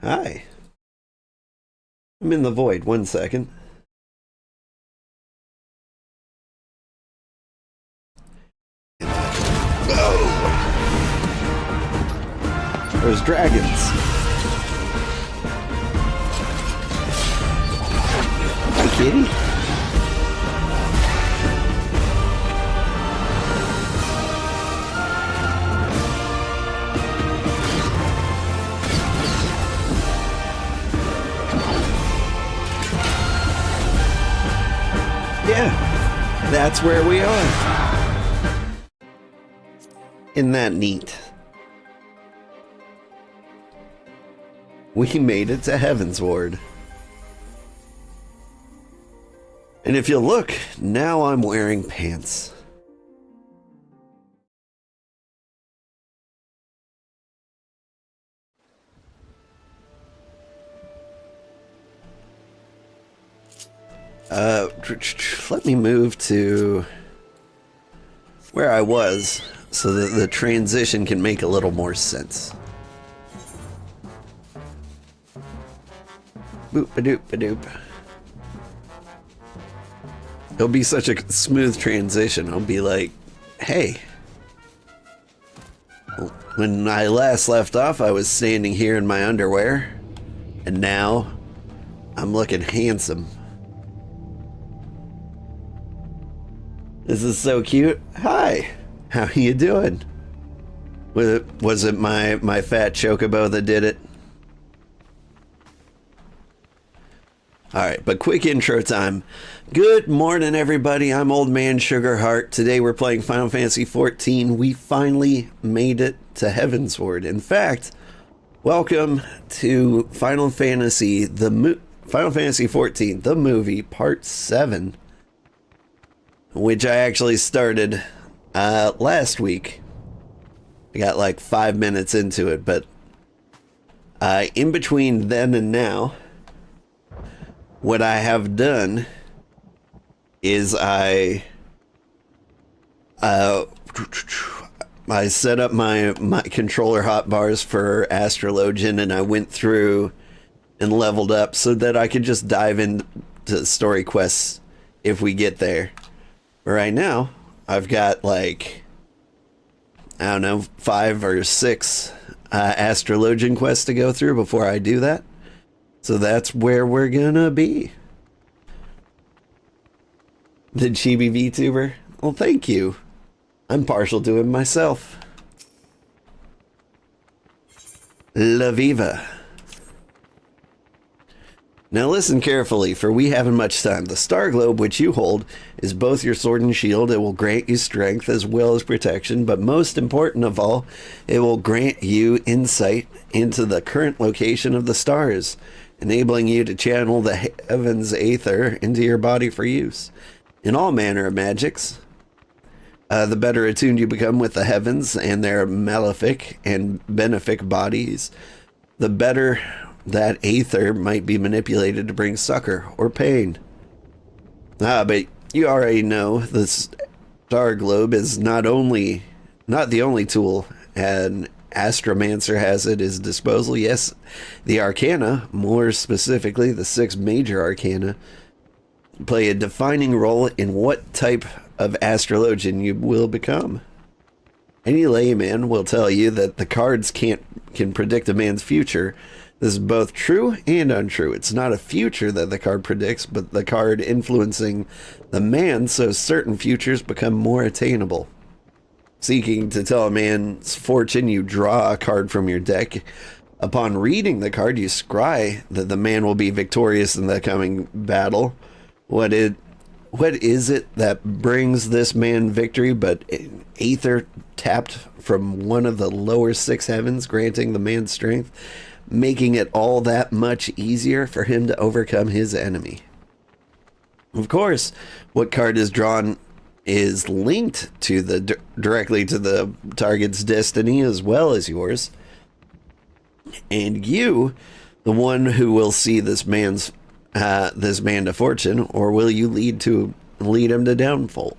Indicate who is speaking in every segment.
Speaker 1: Hi. I'm in the void. 1 second. Oh! There's dragons. Hi, kitty. Yeah, that's where we are. Isn't that neat? We made it to Heavensward. And if you look, now I'm wearing pants. Let me move to where I was so that the transition can make a little more sense. Boop-a-doop-a-doop. It'll be such a smooth transition. I'll be like, hey. When I last left off, I was standing here in my underwear, and now I'm looking handsome. This is so cute. Hi, how you doing? Was it my fat chocobo that did it? Alright, but quick intro time. Good morning, everybody. I'm Old Man Sugarheart. Today we're playing Final Fantasy XIV. We finally made it to Heavensward. In fact, welcome to Final Fantasy XIV, the movie, Part 7. Which I actually started last week. I got like 5 minutes into it, but in between then and now, what I have done is I set up my controller hotbars for Astrologian, and I went through and leveled up so that I could just dive into story quests if we get there. Right now, I've got like, I don't know, 5 or 6 Astrologian quests to go through before I do that. So that's where we're gonna be. The Chibi VTuber? Well, thank you. I'm partial to him myself. La Viva. Now listen carefully, for we haven't much time. The Star Globe, which you hold, is both your sword and shield. It will grant you strength as well as protection, but most important of all, it will grant you insight into the current location of the stars, enabling you to channel the heavens aether into your body for use. In all manner of magics, the better attuned you become with the heavens and their malefic and benefic bodies, the better that aether might be manipulated to bring succor or pain. But you already know the Star Globe is not the only tool an astromancer has at his disposal. Yes, the arcana, more specifically the 6 major arcana, play a defining role in what type of astrologian you will become. Any layman will tell you that the cards can predict a man's future. This is both true and untrue. It's not a future that the card predicts, but the card influencing the man, so certain futures become more attainable. Seeking to tell a man's fortune, you draw a card from your deck. Upon reading the card, you scry that the man will be victorious in the coming battle. What is it that brings this man victory but aether tapped from one of the lower 6 heavens, granting the man strength, making it all that much easier for him to overcome his enemy. Of course, what card is drawn is linked to directly to the target's destiny as well as yours. And you, the one who will see this man to fortune, or will you lead him to downfall?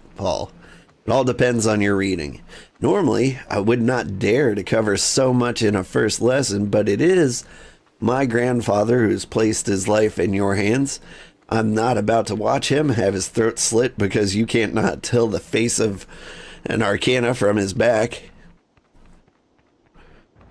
Speaker 1: It all depends on your reading. Normally, I would not dare to cover so much in a first lesson, but it is my grandfather, who's placed his life in your hands. I'm not about to watch him have his throat slit because you can't not tell the face of an arcana from his back.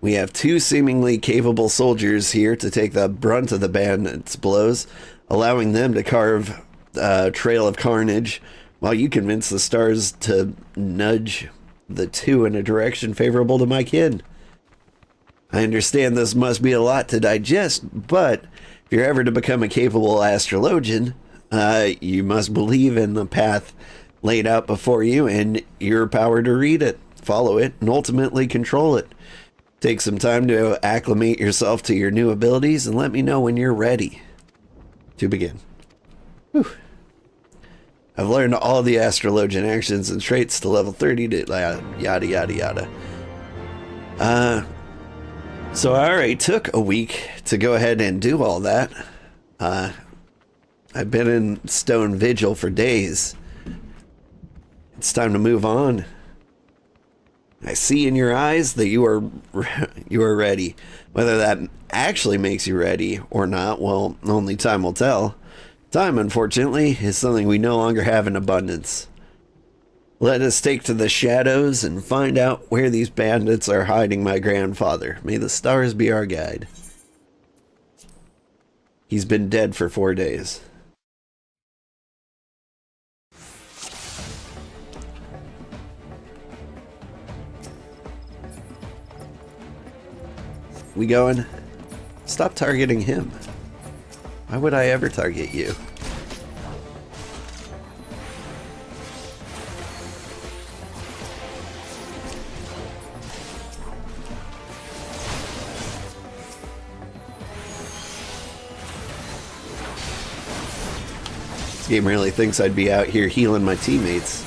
Speaker 1: We have two seemingly capable soldiers here to take the brunt of the bandits' blows, allowing them to carve a trail of carnage, while you convince the stars to nudge the two in a direction favorable to my kin. I understand this must be a lot to digest, but if you're ever to become a capable astrologian, you must believe in the path laid out before you and your power to read it, follow it, and ultimately control it. Take some time to acclimate yourself to your new abilities and let me know when you're ready to begin. Whew. I've learned all the Astrologian actions and traits to level 30 to yada yada yada. So I already took a week to go ahead and do all that. I've been in Stone Vigil for days. It's time to move on. I see in your eyes that you are ready. Whether that actually makes you ready or not, well, only time will tell. Time, unfortunately, is something we no longer have in abundance. Let us take to the shadows and find out where these bandits are hiding my grandfather. May the stars be our guide. He's been dead for 4 days. We going? Stop targeting him. Why would I ever target you? This game really thinks I'd be out here healing my teammates.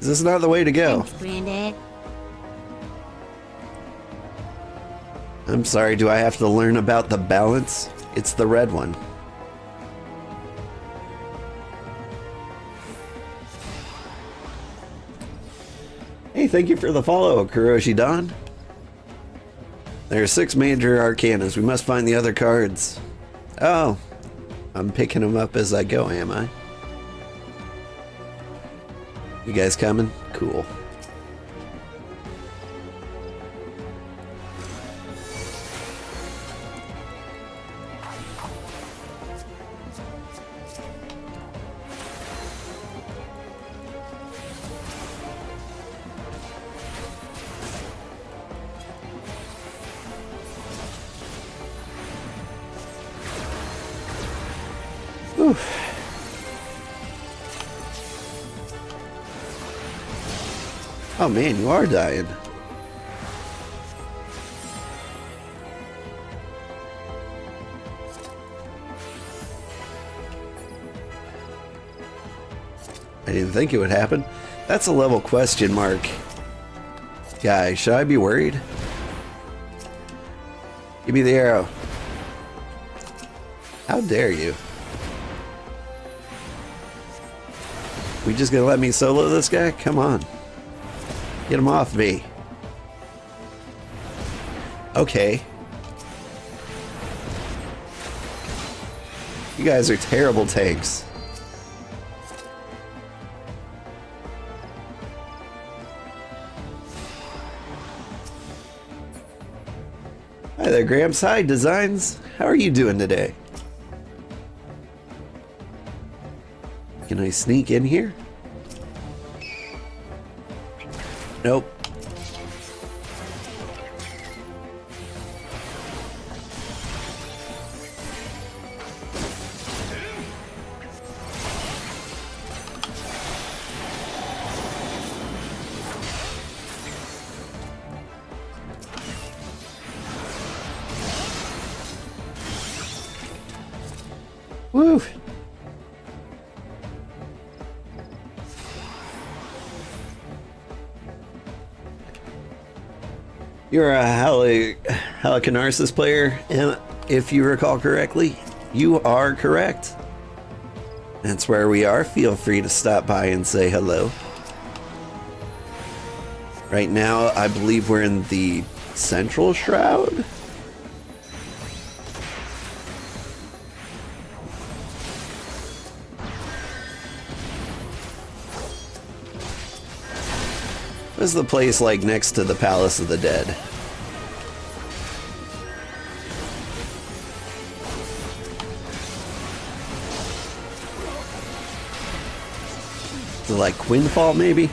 Speaker 1: Is this not the way to go?
Speaker 2: Thanks, Granddad.
Speaker 1: I'm sorry, do I have to learn about the balance? It's the red one. Hey, thank you for the follow, Kuroshi Don. There are 6 major arcanas. We must find the other cards. Oh, I'm picking them up as I go, am I? You guys coming? Cool. Oof. Oh man, you are dying. I didn't think it would happen. That's a level question mark. Guy, should I be worried? Give me the arrow. How dare you? We just gonna let me solo this guy? Come on. Get him off me. Okay. You guys are terrible tanks. Hi there, Gramps. Hi, Designs. How are you doing today? Can I sneak in here? Nope. Woo! You're a Halicarnassus player, and if you recall correctly, you are correct. That's where we are. Feel free to stop by and say hello. Right now, I believe we're in the Central Shroud. This is the place like next to the Palace of the Dead. Is it like Quinfall maybe?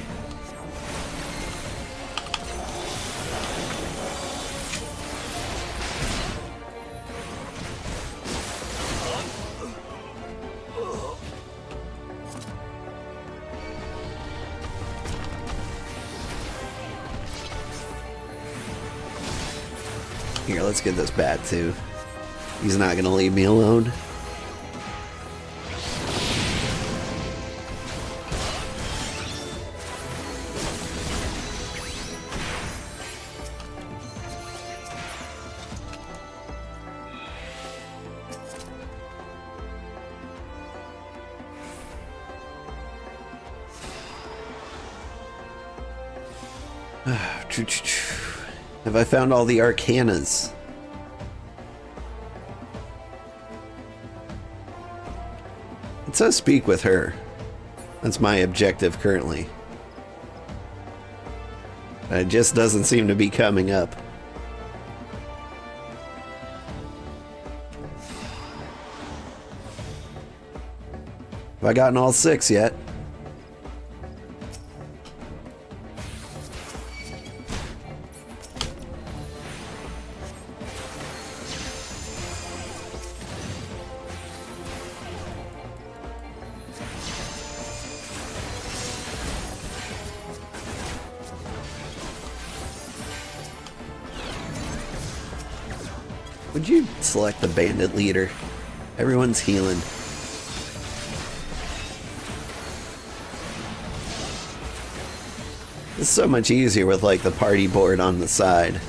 Speaker 1: Here, let's get this bat too. He's not gonna leave me alone. Have I found all the arcanas? It says speak with her. That's my objective currently. It just doesn't seem to be coming up. Have I gotten all 6 yet? Would you select the bandit leader? Everyone's healing. It's so much easier with like the party board on the side.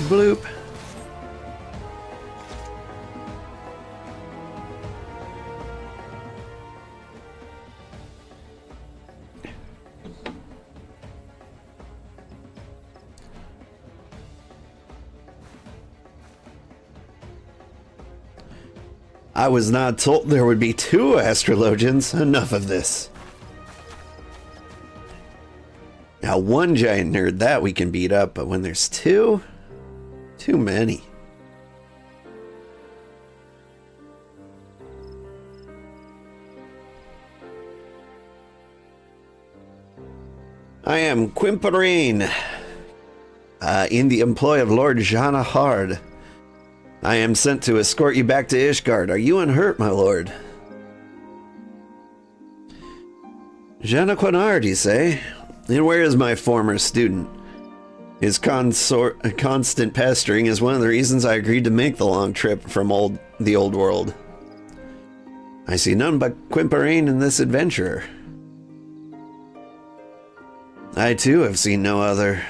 Speaker 1: Bloop. I was not told there would be 2 Astrologians. Enough of this. Now, 1 giant nerd, that we can beat up, but when there's 2, too many. I am Quimperine, in the employ of Lord Sugarheart. I am sent to escort you back to Ishgard. Are you unhurt, my lord? Sugarheart, you say? And where is my former student? His constant pestering is one of the reasons I agreed to make the long trip from the old world. I see none but Quimperine in this adventurer. I too have seen no other.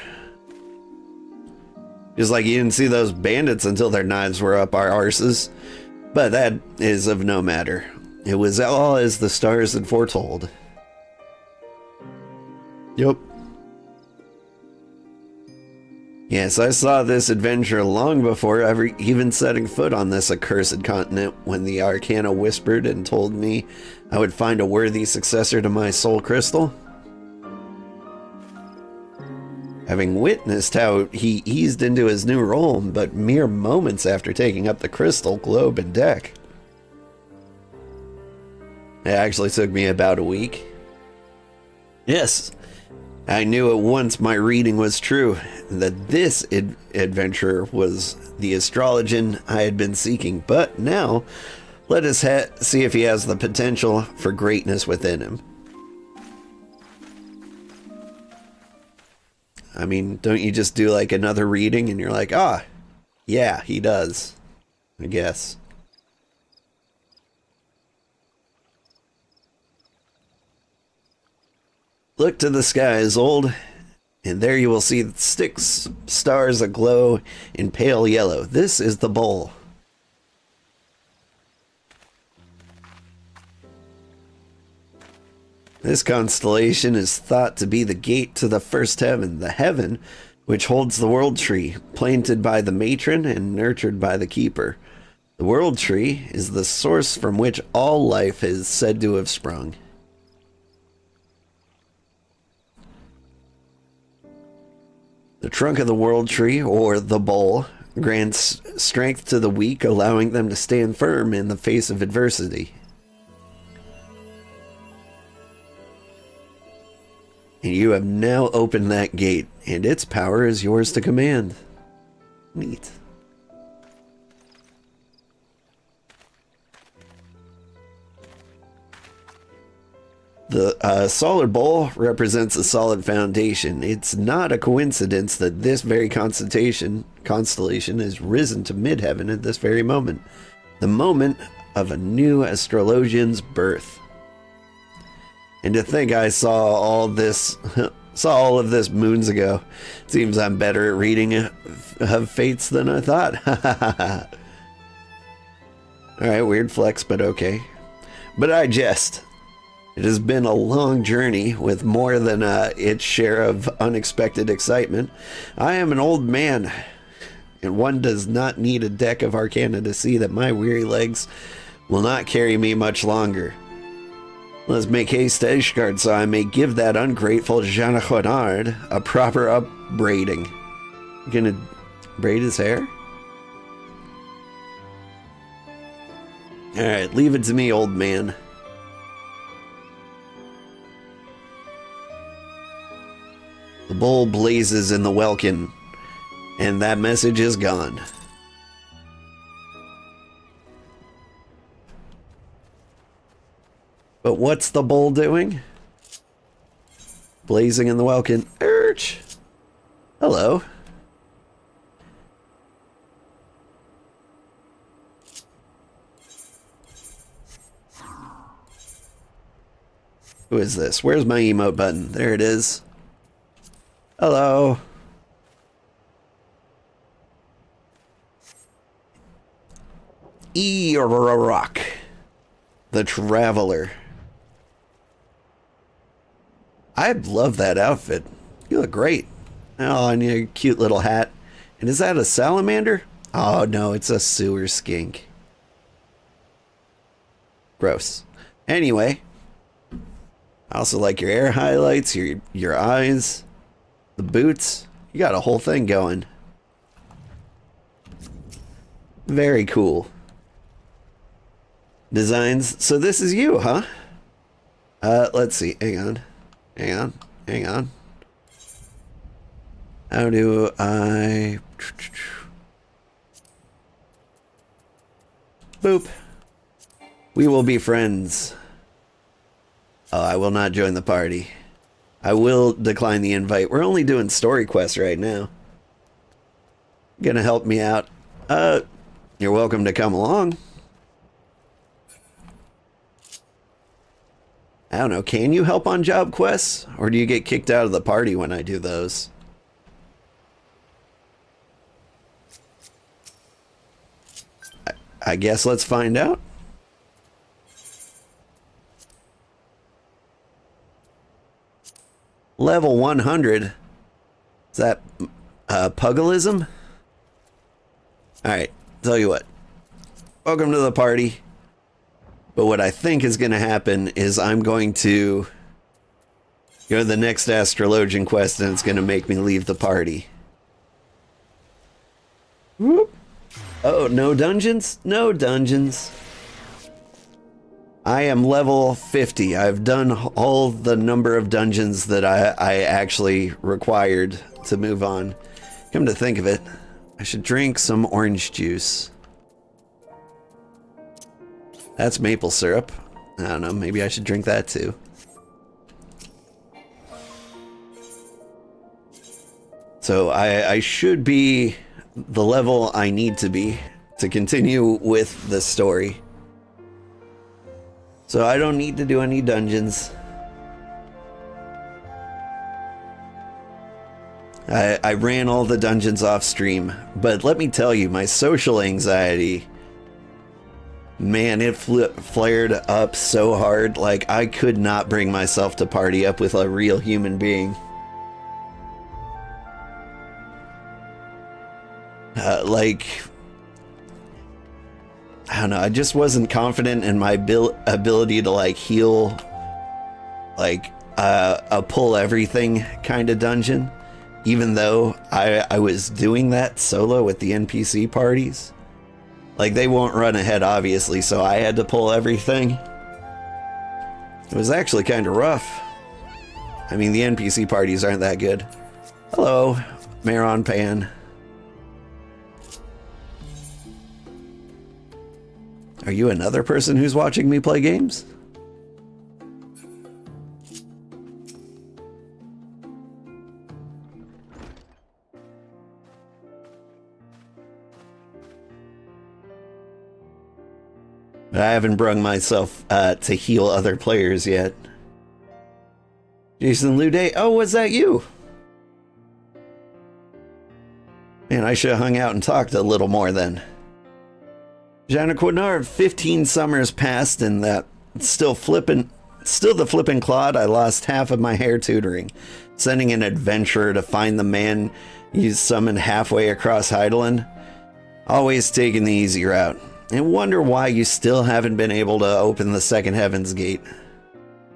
Speaker 1: Just like you didn't see those bandits until their knives were up our arses. But that is of no matter. It was all as the stars had foretold. Yup. Yes, I saw this adventure long before ever even setting foot on this accursed continent, when the Arcana whispered and told me I would find a worthy successor to my soul crystal. Having witnessed how he eased into his new role, but mere moments after taking up the crystal, globe, and deck. It actually took me about a week. Yes, I knew at once my reading was true, that this adventurer was the Astrologian I had been seeking. But now, let us see if he has the potential for greatness within him. I mean, don't you just do like another reading and you're like, ah, yeah, he does, I guess. Look to the skies, old, and there you will see 6 stars aglow in pale yellow. This is the bowl. This constellation is thought to be the gate to the first heaven, the heaven which holds the world tree, planted by the matron and nurtured by the keeper. The world tree is the source from which all life is said to have sprung. The trunk of the world tree, or the bowl, grants strength to the weak, allowing them to stand firm in the face of adversity. And you have now opened that gate, and its power is yours to command. Neat. The solid bowl represents a solid foundation. It's not a coincidence that this very constellation has risen to midheaven at this very moment. The moment of a new Astrologian's birth. And to think I saw all of this moons ago. Seems I'm better at reading of fates than I thought. Alright, weird flex, but okay. But I jest. It has been a long journey with more than its share of unexpected excitement. I am an old man, and one does not need a deck of arcana to see that my weary legs will not carry me much longer. Let's make haste to Ishgard so I may give that ungrateful Sugarheart a proper upbraiding. You gonna braid his hair? Alright, leave it to me, old man. The bowl blazes in the welkin, and that message is gone. But what's the bowl doing? Blazing in the welkin. Urch! Hello. Who is this? Where's my emote button? There it is. Hello. Rock, the Traveler. I love that outfit. You look great. Oh, and your cute little hat. And is that a salamander? Oh no, it's a sewer skink. Gross. Anyway, I also like your hair highlights, your eyes, the boots. You got a whole thing going. Very cool. Designs. So this is you, huh? Let's see. Hang on. How do I... Boop. We will be friends. Oh, I will not join the party. I will decline the invite. We're only doing story quests right now. Gonna help me out. You're welcome to come along. I don't know, can you help on job quests? Or do you get kicked out of the party when I do those? I guess let's find out. Level 100. Is that pugilism? Alright, tell you what. Welcome to the party. But what I think is going to happen is I'm going to go to the next Astrologian quest and it's going to make me leave the party. Whoop. Oh, no dungeons? No dungeons. I am level 50. I've done all the number of dungeons that I actually required to move on. Come to think of it, I should drink some orange juice. That's maple syrup. I don't know, maybe I should drink that too. So I should be the level I need to be to continue with the story. So I don't need to do any dungeons. I ran all the dungeons off stream, but let me tell you, my social anxiety, man, it flared up so hard. Like, I could not bring myself to party up with a real human being. Like, I don't know, I just wasn't confident in my ability to, like, heal, like, a pull everything kind of dungeon, even though I was doing that solo with the NPC parties. Like, they won't run ahead, obviously, so I had to pull everything. It was actually kind of rough. I mean, the NPC parties aren't that good. Hello, Maron Pan. Are you another person who's watching me play games? I haven't brung myself to heal other players yet. Jason Luday, oh, was that you? Man, I should have hung out and talked a little more then. Jana Quinard, 15 summers passed and that still the flippin' clod, I lost half of my hair tutoring, sending an adventurer to find the man you summoned halfway across Heidelin. Always taking the easy route. I wonder why you still haven't been able to open the second Heaven's Gate.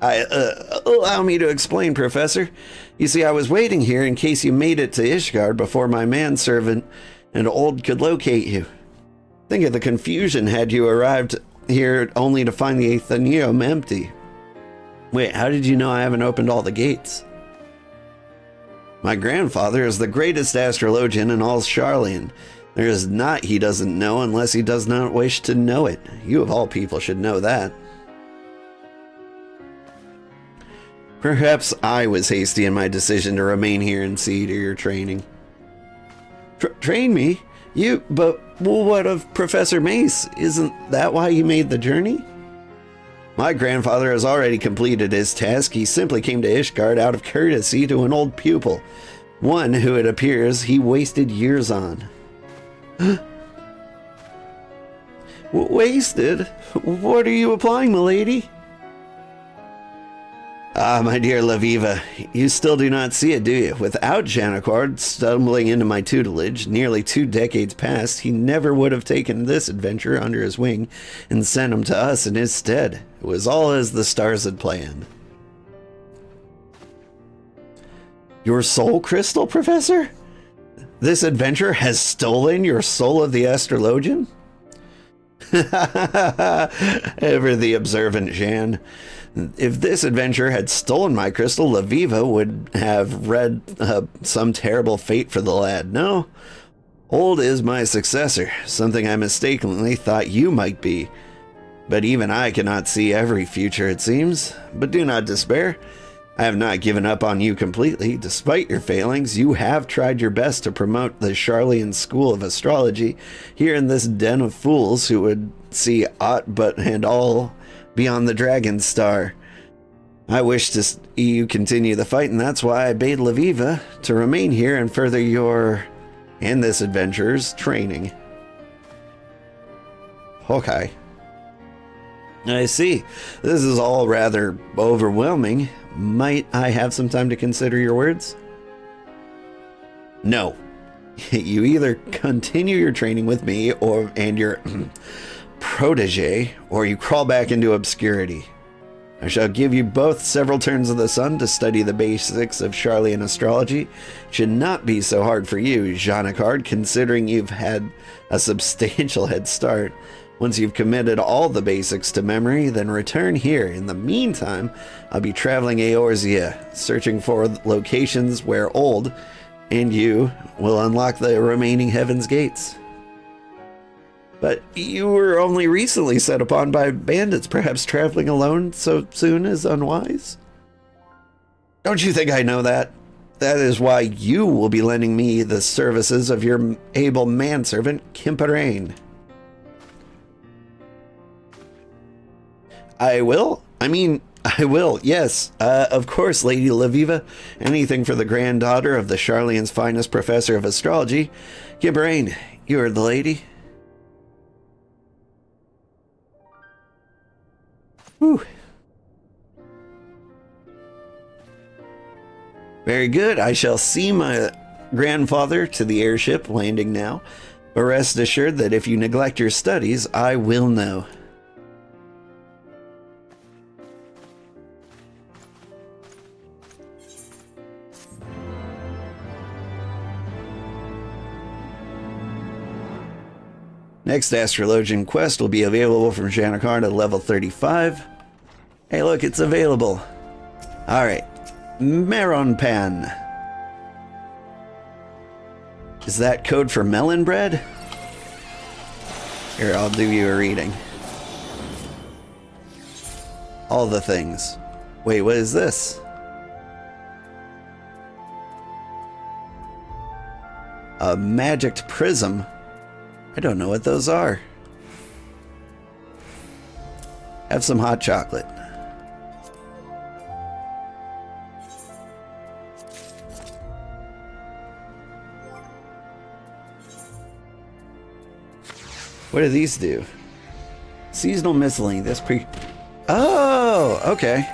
Speaker 1: Allow me to explain, Professor. You see, I was waiting here in case you made it to Ishgard before my manservant and Old could locate you. Think of the confusion had you arrived here only to find the Athenaeum empty. Wait, how did you know I haven't opened all the gates? My grandfather is the greatest astrologian in all Sharlayan. There is naught he doesn't know unless he does not wish to know it. You of all people should know that. Perhaps I was hasty in my decision to remain here and see to your training. Train me? But what of Professor Mace? Isn't that why you made the journey? My grandfather has already completed his task. He simply came to Ishgard out of courtesy to an old pupil, one who it appears he wasted years on. Wasted? What are you applying, milady? Ah, my dear Laviva, you still do not see it, do you? Without Janicord stumbling into my tutelage nearly 2 decades past, he never would have taken this adventure under his wing and sent him to us in his stead. It was all as the stars had planned. Your soul crystal, Professor? This adventure has stolen your soul of the Astrologian? Ever the observant Jan. If this adventure had stolen my crystal, Laviva would have read some terrible fate for the lad. No, Old is my successor, something I mistakenly thought you might be. But even I cannot see every future, it seems. But do not despair. I have not given up on you completely. Despite your failings, you have tried your best to promote the Sharlayan school of astrology here in this den of fools who would see aught but and all beyond the dragon star. I wish to see you continue the fight, and that's why I bade Laviva to remain here and further your and this adventurer's training. Okay. I see. This is all rather overwhelming. Might I have some time to consider your words? No. You either continue your training with me and your protege, or you crawl back into obscurity. I shall give you both several turns of the sun to study the basics of Sharlayan astrology. It should not be so hard for you, Janacard, considering you've had a substantial head start. Once you've committed all the basics to memory, then return here. In the meantime, I'll be traveling Eorzea, searching for locations where Old and you will unlock the remaining Heaven's Gates. But you were only recently set upon by bandits. Perhaps traveling alone so soon is unwise? Don't you think I know that? That is why you will be lending me the services of your able manservant, Kimparain. I will? I mean, I will, yes. Of course, Lady Laviva. Anything for the granddaughter of the Charlian's finest professor of astrology. Gibrain, you are the lady. Whew. Very good. I shall see my grandfather to the airship landing now. But rest assured that if you neglect your studies, I will know. Next Astrologian quest will be available from Sugarheart at level 35. Hey look, it's available. Alright. Meron Pan. Is that code for melon bread? Here, I'll do you a reading. All the things. Wait, what is this? A magicked prism? I don't know what those are. Have some hot chocolate. What do these do? Seasonal miscellaneous. Oh, okay.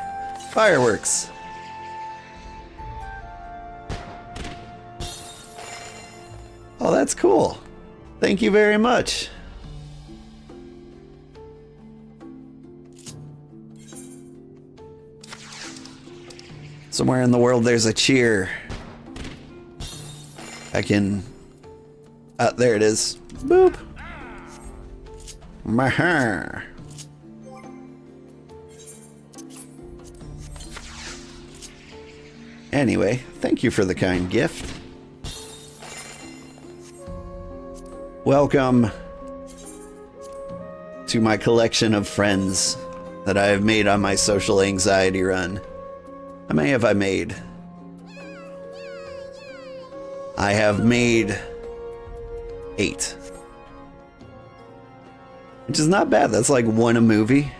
Speaker 1: Fireworks. Oh, that's cool. Thank you very much. Somewhere in the world there's a cheer. I can... there it is. Boop. Mahar. Anyway, thank you for the kind gift. Welcome to my collection of friends that I have made on my social anxiety run. How many have I made? I have made 8. Which is not bad. That's like one a movie.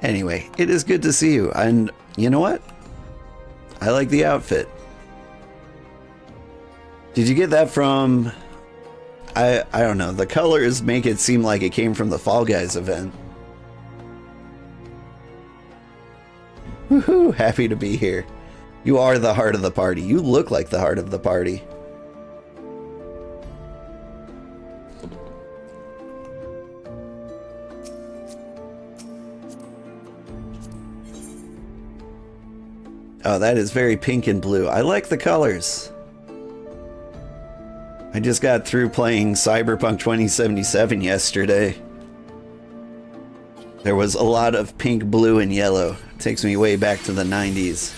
Speaker 1: Anyway, it is good to see you. And you know what? I like the outfit. Did you get that from... I don't know. The colors make it seem like it came from the Fall Guys event. Woohoo! Happy to be here. You are the heart of the party. You look like the heart of the party. Oh, that is very pink and blue. I like the colors. I just got through playing Cyberpunk 2077 yesterday. There was a lot of pink, blue, and yellow. It takes me way back to the 90s.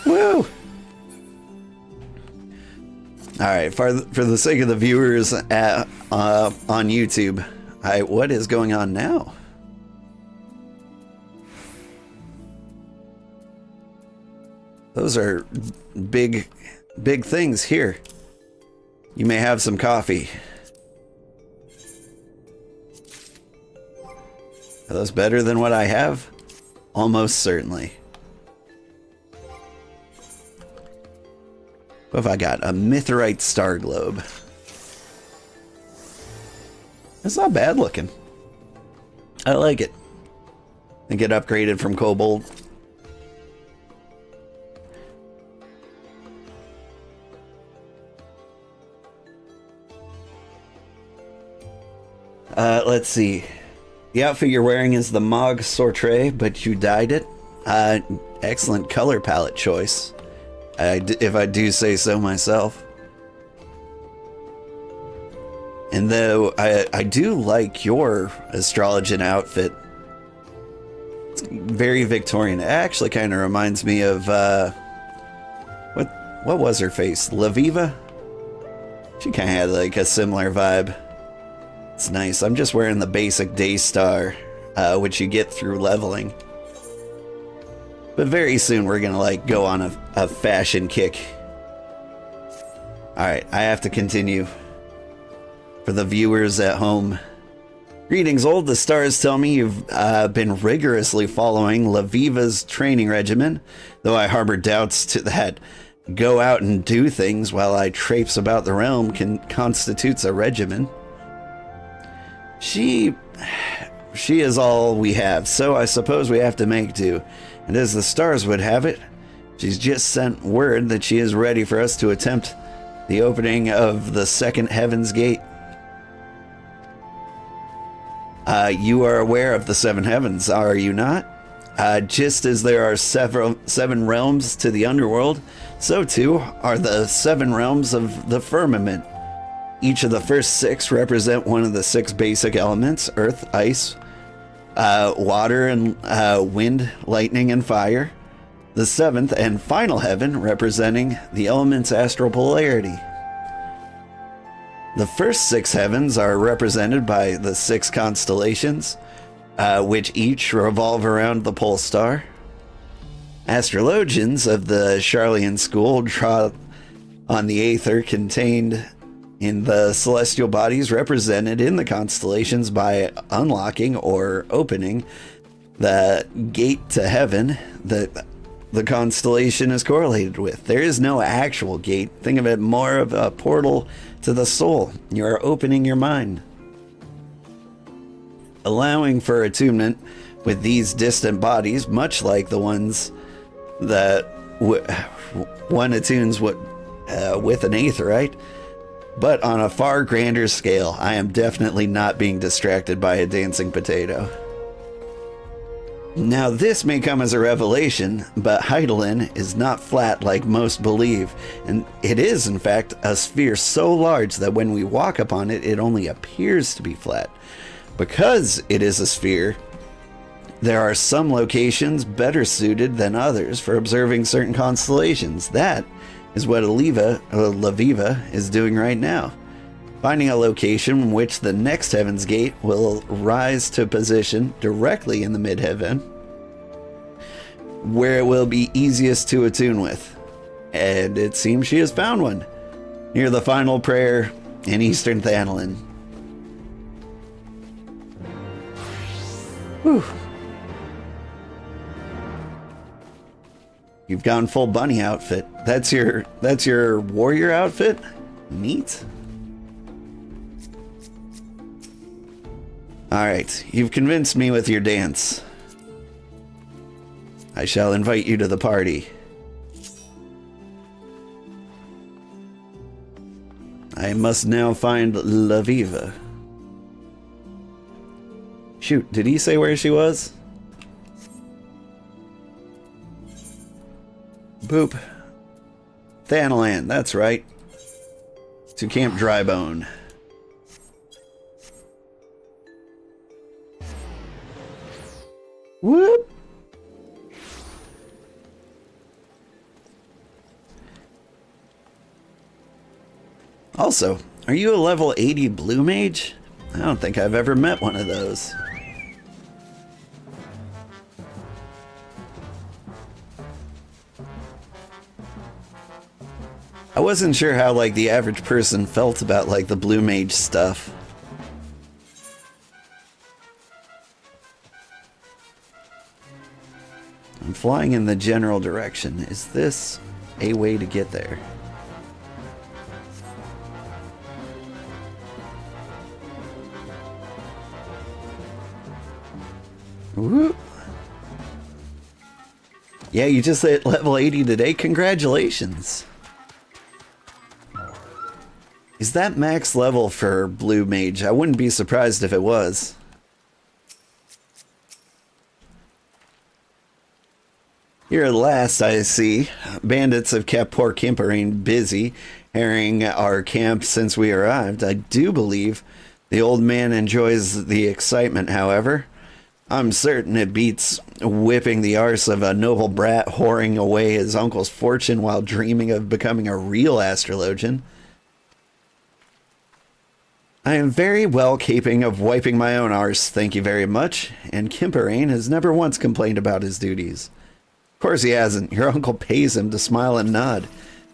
Speaker 1: Woo! Alright, for the sake of the viewers on YouTube, what is going on now? Those are big things here. You may have some coffee. Are those better than what I have? Almost certainly. What have I got? A mithrite star globe. It's not bad looking. I like it. I think it upgraded from cobalt. Let's see. The outfit you're wearing is the Mog Sortre, but you dyed it. Excellent color palette choice. If I do say so myself. And though I do like your Astrologian outfit. It's very Victorian. It actually kind of reminds me of what was her face? Laviva? She kind of had like a similar vibe. It's nice. I'm just wearing the basic Daystar, which you get through leveling. But very soon we're gonna like go on a fashion kick. Alright, I have to continue. For the viewers at home. Greetings, Old. The stars tell me you've been rigorously following Laviva's training regimen, though I harbor doubts to that. Go out and do things while I traipse about the realm constitutes a regimen. She is all we have, so I suppose we have to make do. And as the stars would have it, she's just sent word that she is ready for us to attempt the opening of the second Heaven's Gate. You are aware of the seven heavens, are you not? Just as there are seven realms to the underworld, so too are the seven realms of the firmament. Each of the first six represent one of the six basic elements: earth, ice, water, and wind, lightning, and fire. The seventh and final heaven representing the element's astral polarity. The first six heavens are represented by the six constellations, which each revolve around the pole star. Astrologians of the Charlian school draw on the aether contained in the celestial bodies represented in the constellations by unlocking or opening the gate to heaven that the constellation is correlated with. There is no actual gate. Think of it more of a portal to the soul. You are opening your mind, allowing for attunement with these distant bodies, much like the ones that one attunes with an aetherite, but on a far grander scale. I am definitely not being distracted by a dancing potato. Now, this may come as a revelation, but Heidelin is not flat like most believe, and it is, in fact, a sphere so large that when we walk upon it, it only appears to be flat. Because it is a sphere, there are some locations better suited than others for observing certain constellations. That is what Laviva is doing right now. Finding a location in which the next Heaven's Gate will rise to position directly in the midheaven, where it will be easiest to attune with. And it seems she has found one, near the final prayer in Eastern Thanalin. Whew. You've gone full bunny outfit. That's your warrior outfit? Neat. Alright, you've convinced me with your dance. I shall invite you to the party. I must now find Laviva. Shoot, did he say where she was? Boop. Thanalan, that's right. To Camp Drybone. Whoop! Also, are you a level 80 blue mage? I don't think I've ever met one of those. I wasn't sure how, like, the average person felt about, like, the blue mage stuff. I'm flying in the general direction. Is this a way to get there? Whoop. Yeah, you just hit level 80 today. Congratulations. Is that max level for blue mage? I wouldn't be surprised if it was. Here at last, I see. Bandits have kept poor Kimperine busy harrying our camp since we arrived. I do believe the old man enjoys the excitement, however. I'm certain it beats whipping the arse of a noble brat whoring away his uncle's fortune while dreaming of becoming a real astrologian. I am very well capable of wiping my own arse, thank you very much, and Kimperine has never once complained about his duties. Of course he hasn't. Your uncle pays him to smile and nod,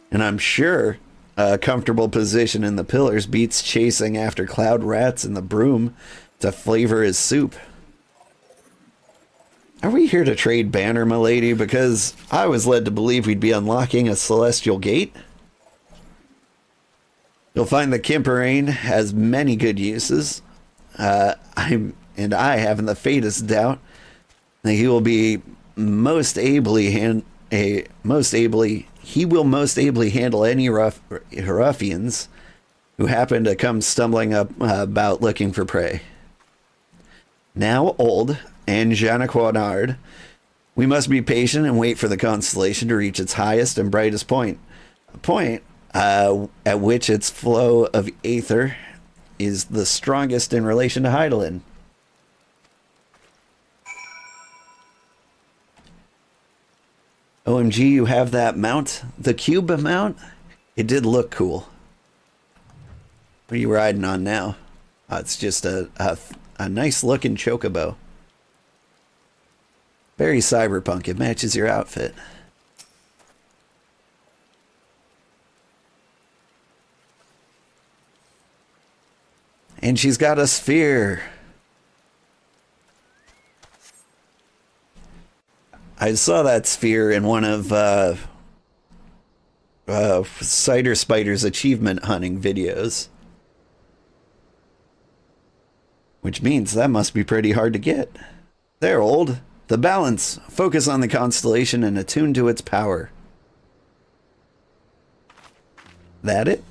Speaker 1: and I'm sure a comfortable position in the pillars beats chasing after cloud rats in the broom to flavor his soup. Are we here to trade banner, milady? Because I was led to believe we'd be unlocking a celestial gate. You'll find the Kimperain has many good uses. I haven't the faintest doubt that he will be most ably handle any ruffians who happen to come stumbling up about looking for prey. Now old and Janaquanard, we must be patient and wait for the constellation to reach its highest and brightest point. A point at which its flow of aether is the strongest in relation to Hydaelyn. OMG, you have that mount? The cube mount? It did look cool. What are you riding on now? Oh, it's just a nice looking chocobo. Very cyberpunk. It matches your outfit. And she's got a sphere. I saw that sphere in one of Cider Spider's achievement hunting videos. Which means that must be pretty hard to get. There, old. The balance. Focus on the constellation and attune to its power. That it?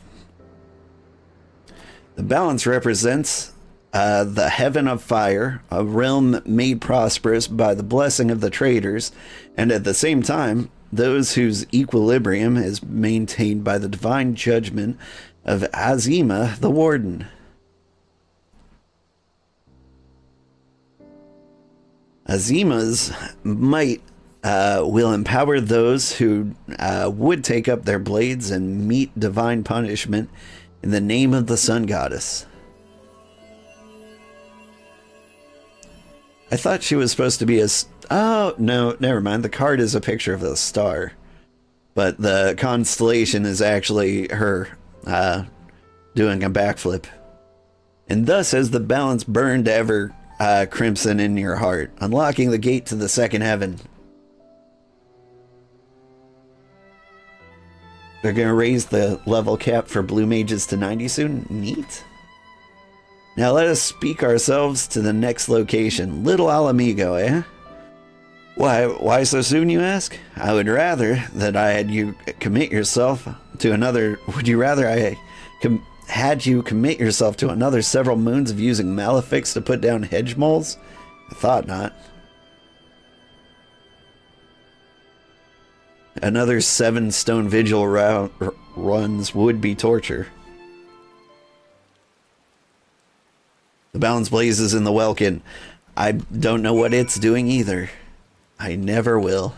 Speaker 1: The balance represents the heaven of fire, a realm made prosperous by the blessing of the traders, and at the same time, those whose equilibrium is maintained by the divine judgment of Azima the Warden. Azima's might will empower those who would take up their blades and meet divine punishment in the name of the Sun Goddess. I thought she was supposed to be a... Oh, no, never mind. The card is a picture of a star. But the constellation is actually her doing a backflip. And thus has the balance burned ever crimson in your heart, unlocking the gate to the second heaven. They're going to raise the level cap for blue mages to 90 soon. Neat. Now let us speak ourselves to the next location. Little Alamigo, eh? Why so soon, you ask? I would rather that I had you commit yourself to another... Would you rather I had you commit yourself to another several moons of using Malefics to put down hedge moles? I thought not. Another 7 Stone Vigil runs would be torture. The balance blazes in the Welkin. I don't know what it's doing either. I never will.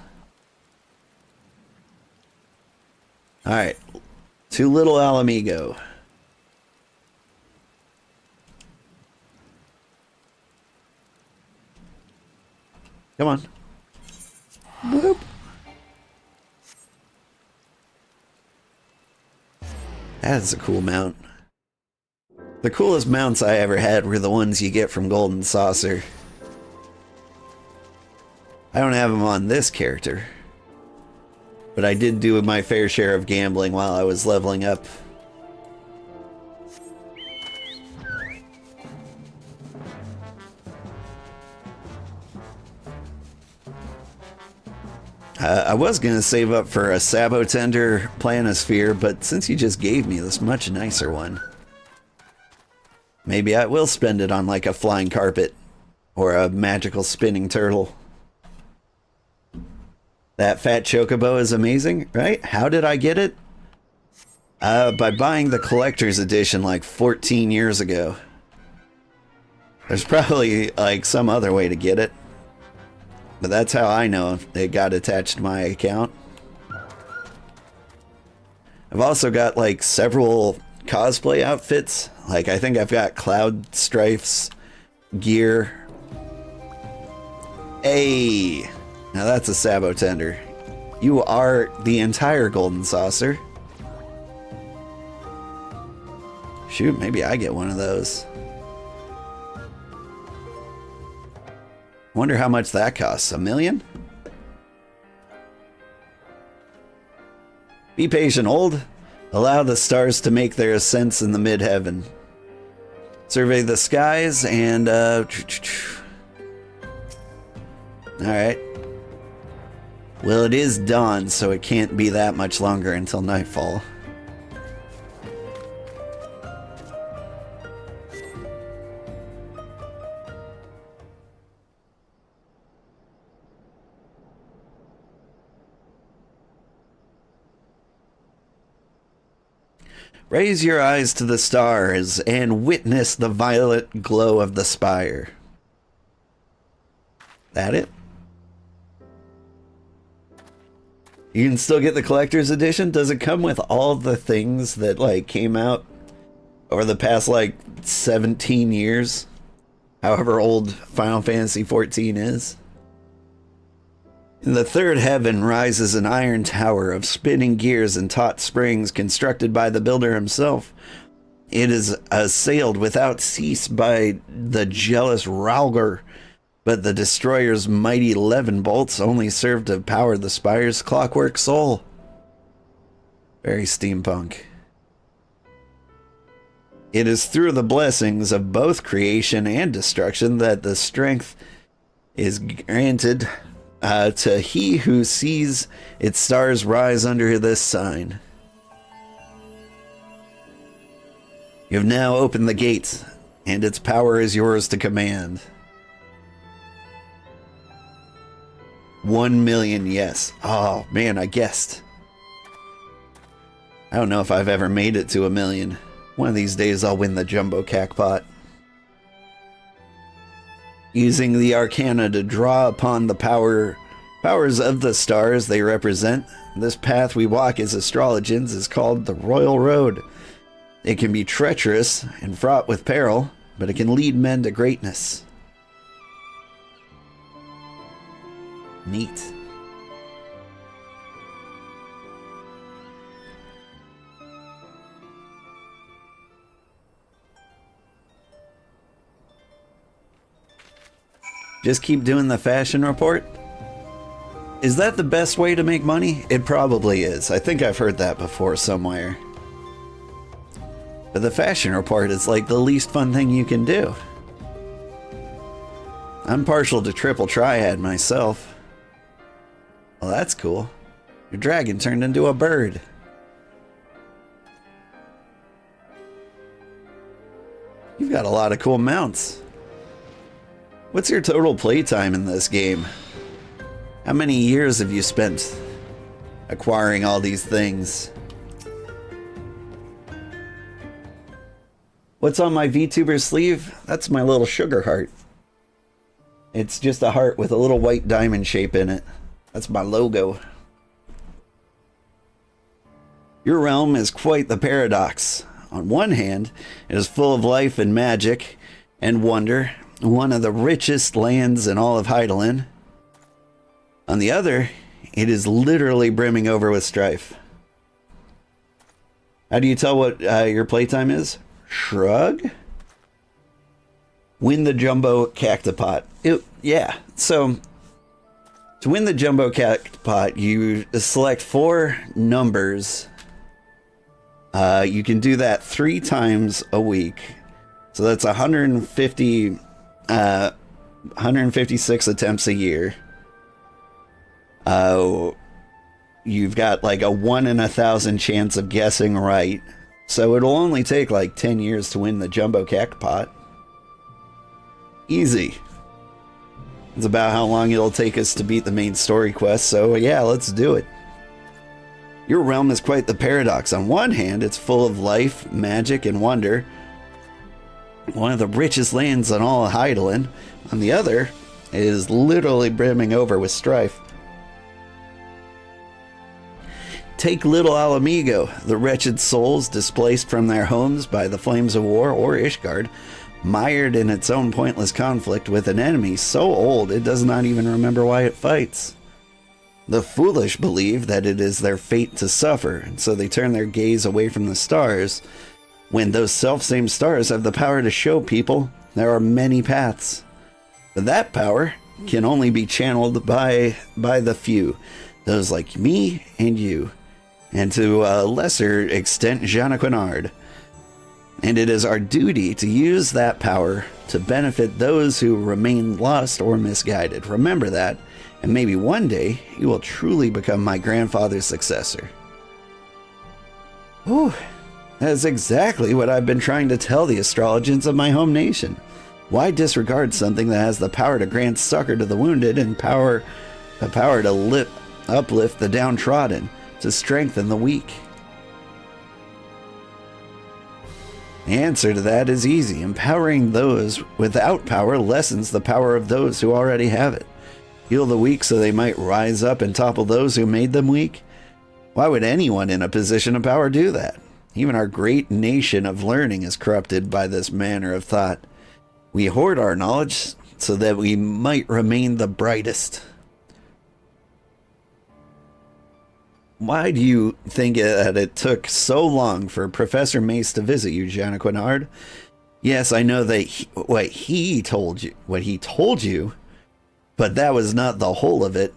Speaker 1: Alright. To Little Alamigo. Come on. Boop. That's a cool mount. The coolest mounts I ever had were the ones you get from Golden Saucer. I don't have them on this character, but I did do my fair share of gambling while I was leveling up. I was going to save up for a Sabotender Planisphere, but since you just gave me this much nicer one, maybe I will spend it on like a flying carpet or a magical spinning turtle. That fat chocobo is amazing, right? How did I get it? By buying the collector's edition like 14 years ago. There's probably like some other way to get it, but that's how I know it got attached to my account. I've also got like several cosplay outfits. Like I think I've got Cloud Strife's gear. Hey, now that's a Sabotender. You are the entire Golden Saucer. Shoot, maybe I get one of those. Wonder how much that costs. $1 million? Be patient, old. Allow the stars to make their ascents in the mid-heaven. Survey the skies and, Alright. Well, it is dawn, so it can't be that much longer until nightfall. Raise your eyes to the stars and witness the violet glow of the spire. That it? You can still get the collector's edition? Does it come with all the things that like came out over the past like 17 years? However old Final Fantasy XIV is. In the third heaven rises an iron tower of spinning gears and taut springs constructed by the builder himself. It is assailed without cease by the jealous Raulgar, but the destroyer's mighty 11 bolts only serve to power the spire's clockwork soul. Very steampunk. It is through the blessings of both creation and destruction that the strength is granted to he who sees its stars rise under this sign. You have now opened the gates, and its power is yours to command. 1 million, yes. Oh, man, I guessed. I don't know if I've ever made it to 1 million. One of these days I'll win the jumbo jackpot. Using the arcana to draw upon the powers of the stars they represent, this path we walk as Astrologians is called the Royal Road. It can be treacherous and fraught with peril, but it can lead men to greatness. Neat. Just keep doing the fashion report? Is that the best way to make money? It probably is. I think I've heard that before somewhere. But the fashion report is like the least fun thing you can do. I'm partial to triple triad myself. Well, that's cool. Your dragon turned into a bird. You've got a lot of cool mounts. What's your total playtime in this game? How many years have you spent acquiring all these things? What's on my VTuber sleeve? That's my little Sugarheart. It's just a heart with a little white diamond shape in it. That's my logo. Your realm is quite the paradox. On one hand, it is full of life and magic and wonder, one of the richest lands in all of Heidelin. On the other, it is literally brimming over with strife. How do you tell what your playtime is? Shrug? Win the jumbo cactopot. Yeah, so to win the jumbo cactopot, you select 4 numbers. You can do that 3 times a week. So that's 156 attempts a year. You've got like a 1 in 1,000 chance of guessing right. So it'll only take like 10 years to win the jumbo cactopot. Easy. It's about how long it'll take us to beat the main story quest, so yeah, let's do it. Your realm is quite the paradox. On one hand, it's full of life, magic, and wonder. One of the richest lands on all of Heidelin. On the other, it is literally brimming over with strife. Take Little Alamigo, the wretched souls displaced from their homes by the flames of war, or Ishgard, mired in its own pointless conflict with an enemy so old it does not even remember why it fights. The foolish believe that it is their fate to suffer, and so they turn their gaze away from the stars, when those self-same stars have the power to show people there are many paths. But that power can only be channeled by the few, those like me and you, and to a lesser extent, Jeanne Quinard. And it is our duty to use that power to benefit those who remain lost or misguided. Remember that, and maybe one day you will truly become my grandfather's successor. Whew, that's exactly what I've been trying to tell the Astrologians of my home nation. Why disregard something that has the power to grant succor to the wounded and the power to uplift the downtrodden, to strengthen the weak? The answer to that is easy. Empowering those without power lessens the power of those who already have it. Heal the weak so they might rise up and topple those who made them weak. Why would anyone in a position of power do that? Even our great nation of learning is corrupted by this manner of thought. We hoard our knowledge so that we might remain the brightest. Why do you think that it took so long for Professor Mace to visit you, Jeanne Quinard? Yes, I know that what he told you, but that was not the whole of it.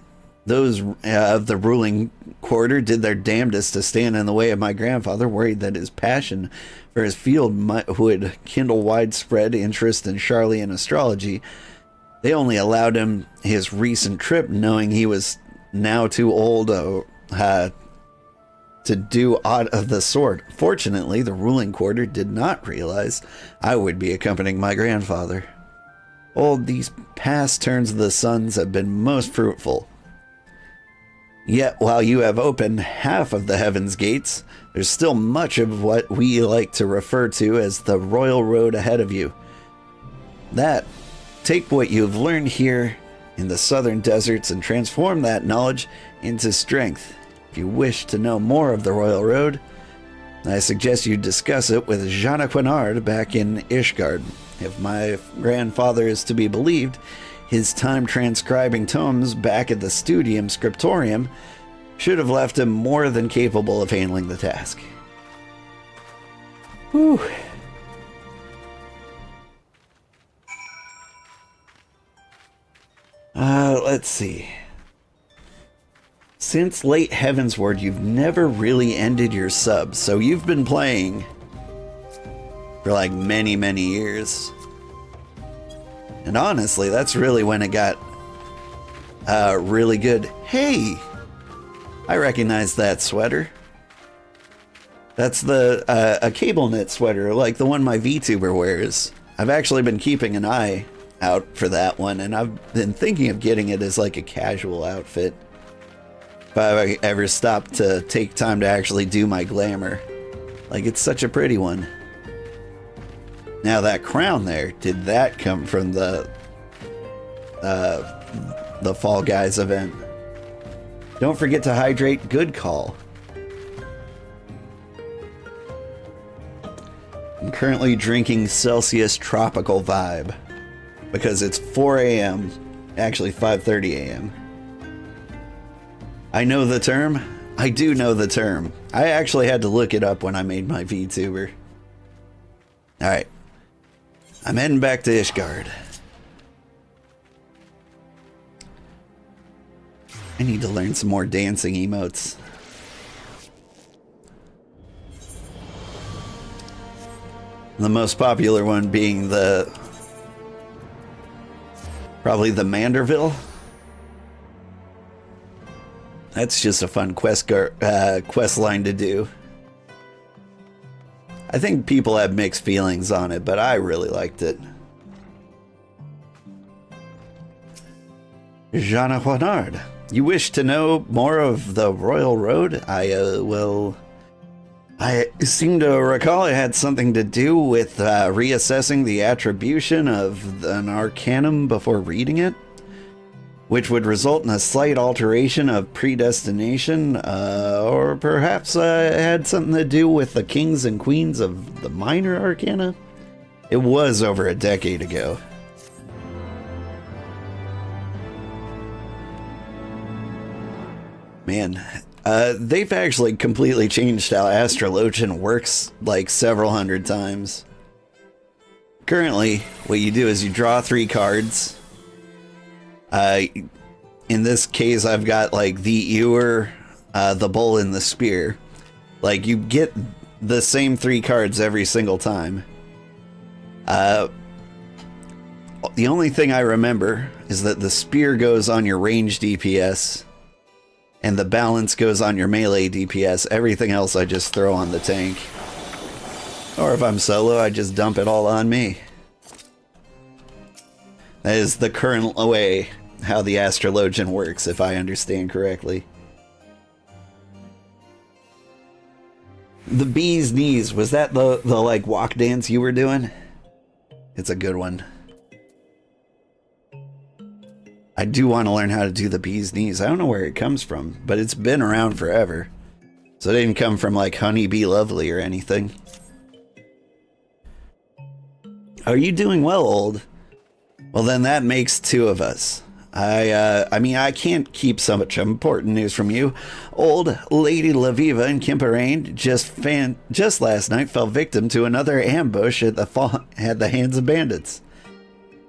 Speaker 1: Those of the ruling quarter did their damnedest to stand in the way of my grandfather, worried that his passion for his field would kindle widespread interest in Charlian astrology. They only allowed him his recent trip, knowing he was now too old to do aught of the sort. Fortunately, the ruling quarter did not realize I would be accompanying my grandfather. These past turns of the suns have been most fruitful. Yet, while you have opened half of the heaven's gates, there's still much of what we like to refer to as the royal road ahead of you. Take what you've learned here in the southern deserts and transform that knowledge into strength. If you wish to know more of the royal road, I suggest you discuss it with Jeanne Quinard back in Ishgard. If my grandfather is to be believed, his time transcribing tomes back at the Studium Scriptorium should have left him more than capable of handling the task. Whew. Let's see. Since late Heavensward, you've never really ended your sub, so you've been playing for like many, many years. And honestly, that's really when it got really good. Hey, I recognize that sweater. That's a cable knit sweater, like the one my VTuber wears. I've actually been keeping an eye out for that one, and I've been thinking of getting it as like a casual outfit if I ever stop to take time to actually do my glamour. Like, it's such a pretty one. Now that crown there, did that come from the Fall Guys event? Don't forget to hydrate. Good call. I'm currently drinking Celsius Tropical Vibe because it's 4 a.m. Actually 5:30 a.m. I know the term. I do know the term. I actually had to look it up when I made my VTuber. Alright. I'm heading back to Ishgard. I need to learn some more dancing emotes. The most popular one being probably the Manderville. That's just a fun quest line to do. I think people have mixed feelings on it, but I really liked it. Jeanne Quinard, you wish to know more of the Royal Road? I seem to recall it had something to do with reassessing the attribution of an arcanum before reading it, which would result in a slight alteration of predestination, or perhaps it had something to do with the kings and queens of the minor arcana. It was over a decade ago. Man, They've actually completely changed how Astrologian works like several hundred times. Currently, what you do is you draw 3 cards. In this case, I've got like the ewer, the bull, and the spear. Like, you get the same 3 cards every single time. The only thing I remember is that the spear goes on your ranged DPS, and the balance goes on your melee DPS. Everything else I just throw on the tank. Or if I'm solo, I just dump it all on me. That is the current way how the Astrologian works, if I understand correctly. The bee's knees, was that the like walk dance you were doing? It's a good one. I do want to learn how to do the bee's knees. I don't know where it comes from, but it's been around forever. So it didn't come from like Honey Bee Lovely or anything. Are you doing well, old? Well, then that makes 2 of us. I mean, I can't keep so much important news from you. Old Lady Laviva in Kimperain just last night fell victim to another ambush at the hands of bandits.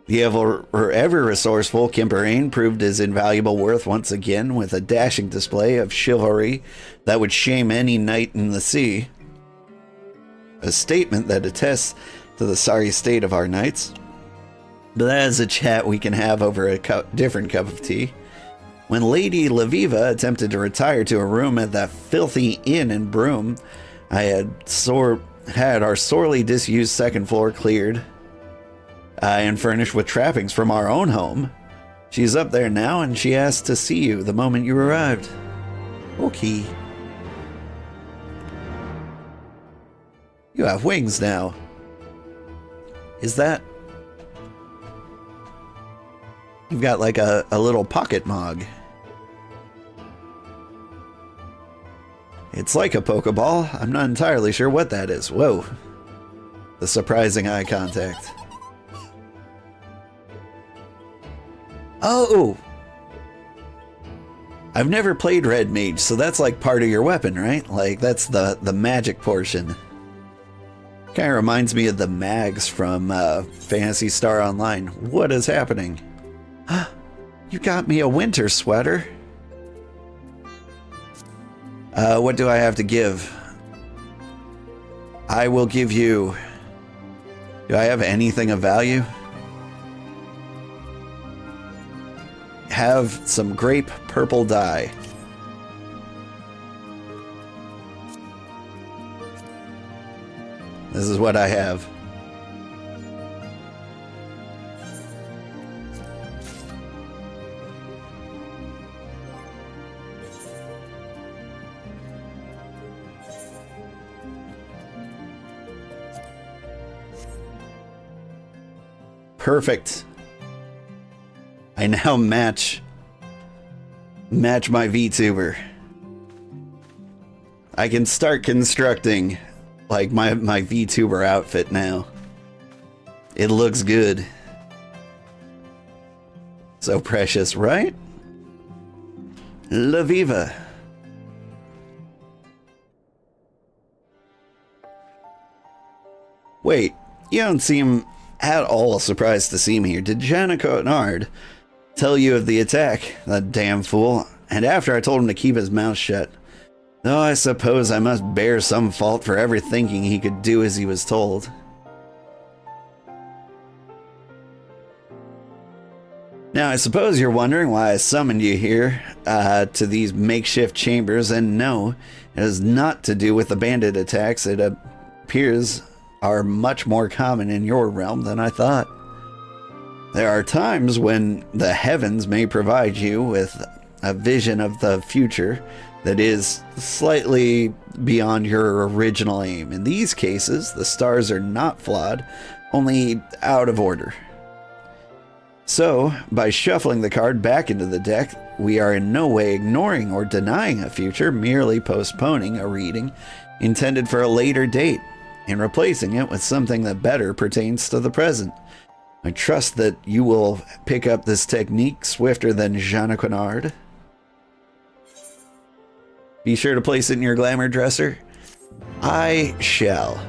Speaker 1: The ever resourceful Kimperain proved his invaluable worth once again with a dashing display of chivalry that would shame any knight in the sea. A statement that attests to the sorry state of our knights. But that is a chat we can have over a different cup of tea. When Lady Laviva attempted to retire to a room at that filthy inn in Broome, I had our sorely disused second floor cleared and furnished with trappings from our own home. She's up there now, and she asked to see you the moment you arrived. Okay. You have wings now. Is that... You've got like a little pocket mog. It's like a Pokeball. I'm not entirely sure what that is. Whoa. The surprising eye contact. Oh! I've never played Red Mage, so that's like part of your weapon, right? Like, that's the magic portion. Kind of reminds me of the mags from Phantasy Star Online. What is happening? You got me a winter sweater. What do I have to give? I will give you... Do I have anything of value? Have some grape purple dye. This is what I have. Perfect. I now match my VTuber. I can start constructing like my VTuber outfit now. It looks good. So precious, right? La Viva. Wait, you don't seem at all surprised to see me here. Did Janica Nard tell you of the attack? That damn fool. And after I told him to keep his mouth shut. Though I suppose I must bear some fault for ever thinking he could do as he was told. Now, I suppose you're wondering why I summoned you here to these makeshift chambers, and no, it has not to do with the bandit attacks. It appears are much more common in your realm than I thought. There are times when the heavens may provide you with a vision of the future that is slightly beyond your original aim. In these cases, the stars are not flawed, only out of order. So, by shuffling the card back into the deck, we are in no way ignoring or denying a future, merely postponing a reading intended for a later date and replacing it with something that better pertains to the present. I trust that you will pick up this technique swifter than Jeanne Quinard. Be sure to place it in your glamour dresser. I shall.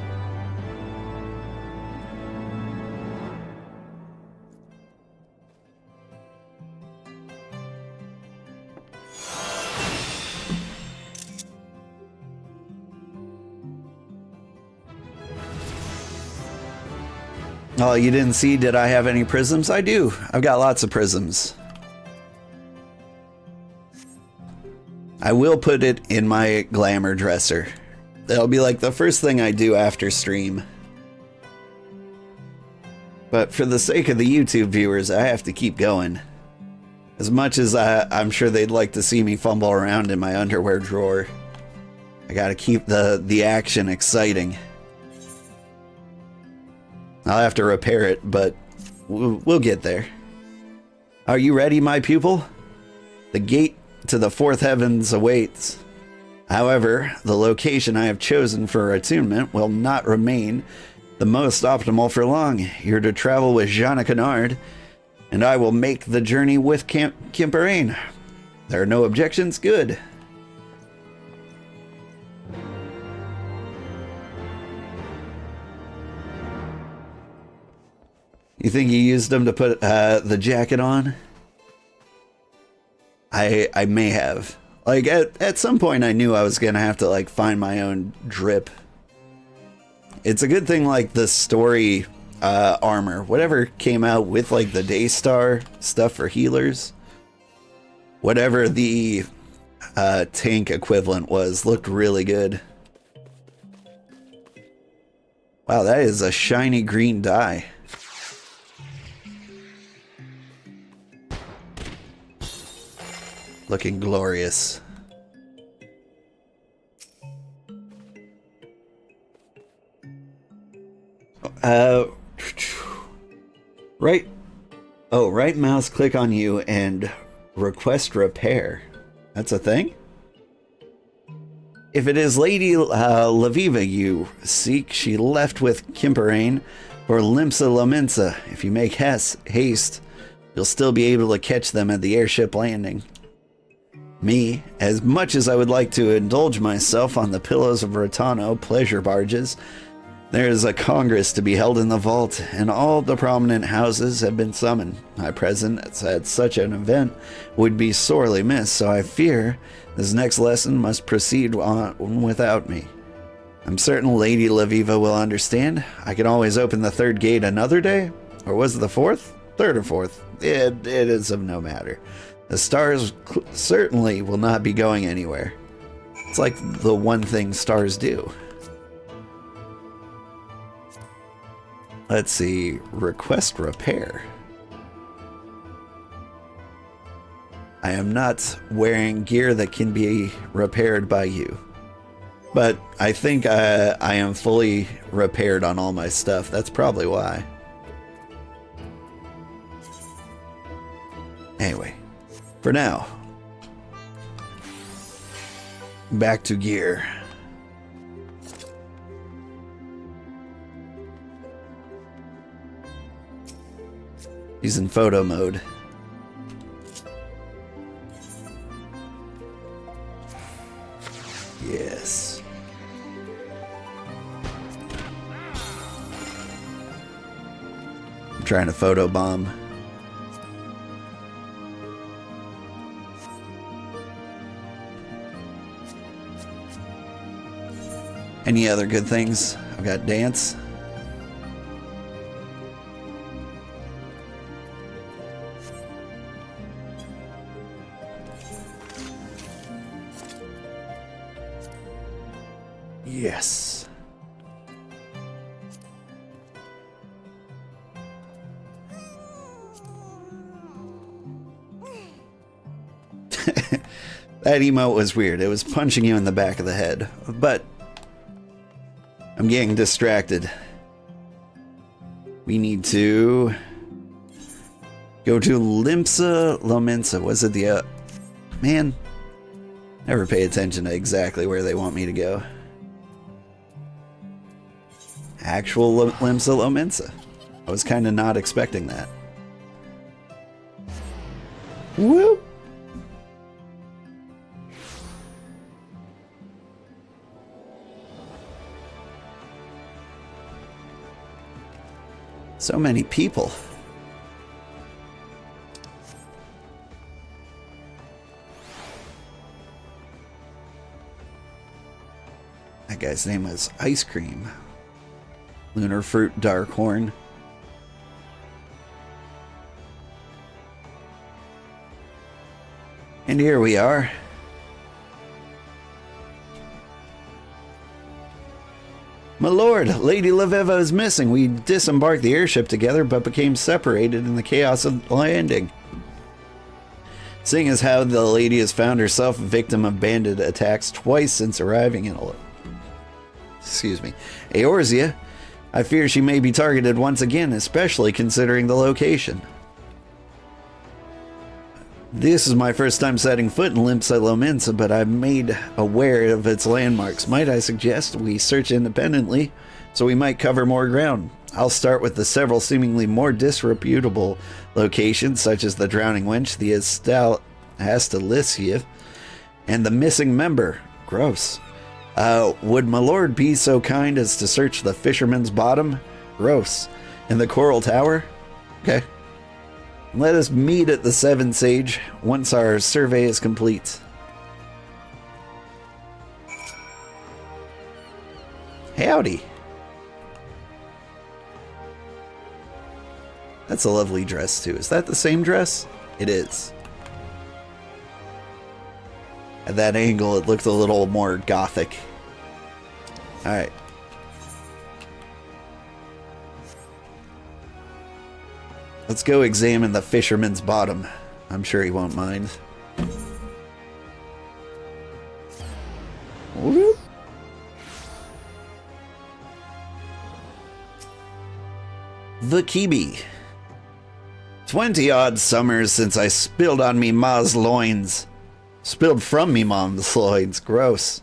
Speaker 1: Oh, you didn't see, did I have any prisms? I do. I've got lots of prisms. I will put it in my glamour dresser. That'll be like the first thing I do after stream. But for the sake of the YouTube viewers, I have to keep going. As much as I'm sure they'd like to see me fumble around in my underwear drawer, I gotta keep the action exciting. I'll have to repair it, but we'll get there. Are you ready, my pupil? The gate to the fourth heavens awaits. However, the location I have chosen for attunement will not remain the most optimal for long. You're to travel with Jeanne Canard, and I will make the journey with Kimperane. There are no objections? Good. You think you used them to put the jacket on? I may have. Like, at some point I knew I was gonna have to, like, find my own drip. It's a good thing, like, the story armor, whatever came out with, like, the Daystar stuff for healers, whatever the tank equivalent was, looked really good. Wow, that is a shiny green dye. Looking glorious. Right mouse click on you and request repair. That's a thing? If it is Lady Laviva you seek, she left with Kimperane for Limsa Lomensa. If you make haste, you'll still be able to catch them at the airship landing. Me, as much as I would like to indulge myself on the pillows of Rotano pleasure barges, there is a congress to be held in the vault, and all the prominent houses have been summoned. My presence at such an event would be sorely missed, so I fear this next lesson must proceed on without me. I'm certain Lady Laviva will understand. I can always open the third gate another day, or was it the fourth? Third or fourth? It is of no matter. The stars certainly will not be going anywhere. It's like the one thing stars do. Let's see. Request repair. I am not wearing gear that can be repaired by you. But I think I am fully repaired on all my stuff. That's probably why. Anyway. For now, back to gear. He's in photo mode. Yes. I'm trying to photobomb. Any other good things? I've got dance. Yes. That emote was weird. It was punching you in the back of the head. But I'm getting distracted. We need to go to Limsa Lomensa. Was it the... man, never pay attention to exactly where they want me to go. Actual Limsa Lomensa. I was kind of not expecting that. Whoop! So many people. That guy's name was Ice Cream. Lunar Fruit Darkhorn. And here we are. My lord, Lady Laveva is missing. We disembarked the airship together, but became separated in the chaos of landing. Seeing as how the lady has found herself a victim of bandit attacks twice since arriving in Eorzea, I fear she may be targeted once again, especially considering the location. This is my first time setting foot in Limsa Lominsa, but I'm made aware of its landmarks. Might I suggest we search independently, so we might cover more ground? I'll start with the several seemingly more disreputable locations, such as the Drowning Wench, the Astalicia, and the Missing Member. Gross. Would my lord be so kind as to search the Fisherman's Bottom? Gross. And the Coral Tower? Okay. Let us meet at the Seven Sage once our survey is complete. Howdy. That's a lovely dress too. Is that the same dress? It is. At that angle, it looked a little more gothic. Alright. Let's go examine the Fisherman's Bottom. I'm sure he won't mind. Whoop. The Kibi. 20-odd summers since I spilled on me ma's loins. Spilled from me mom's loins. Gross.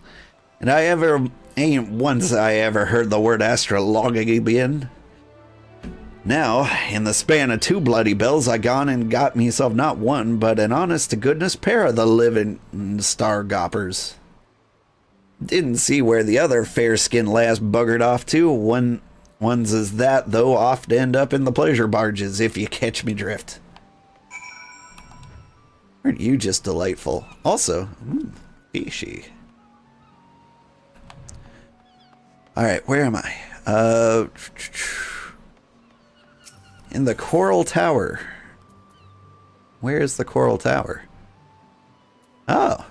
Speaker 1: And ain't once I ever heard the word Astrologian. Now, in the span of 2 bloody bells, I gone and got myself not one, but an honest-to-goodness pair of the living star-goppers. Didn't see where the other fair-skinned lass buggered off to. Ones as that, though, oft end up in the pleasure barges, if you catch me drift. Aren't you just delightful? Also, fishy. Alright, where am I? In the Coral Tower. Where is the Coral Tower? Oh.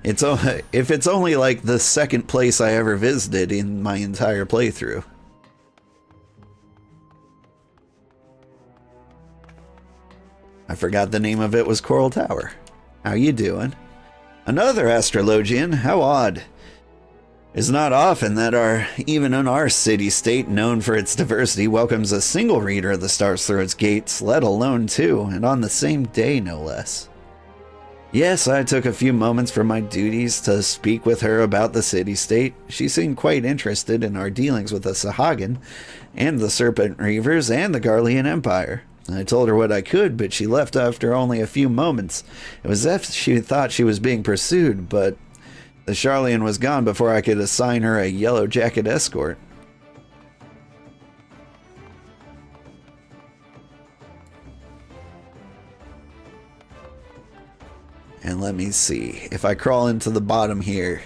Speaker 1: If it's only like the second place I ever visited in my entire playthrough. I forgot the name of it was Coral Tower. How you doing? Another Astrologian? How odd. It's not often that even in our city-state, known for its diversity, welcomes a single reader of the stars through its gates, let alone 2, and on the same day, no less. Yes, I took a few moments from my duties to speak with her about the city-state. She seemed quite interested in our dealings with the Sahagin, and the Serpent Reavers, and the Garlean Empire. I told her what I could, but she left after only a few moments. It was as if she thought she was being pursued, but the Charlian was gone before I could assign her a yellow jacket escort. And let me see. If I crawl into the bottom here,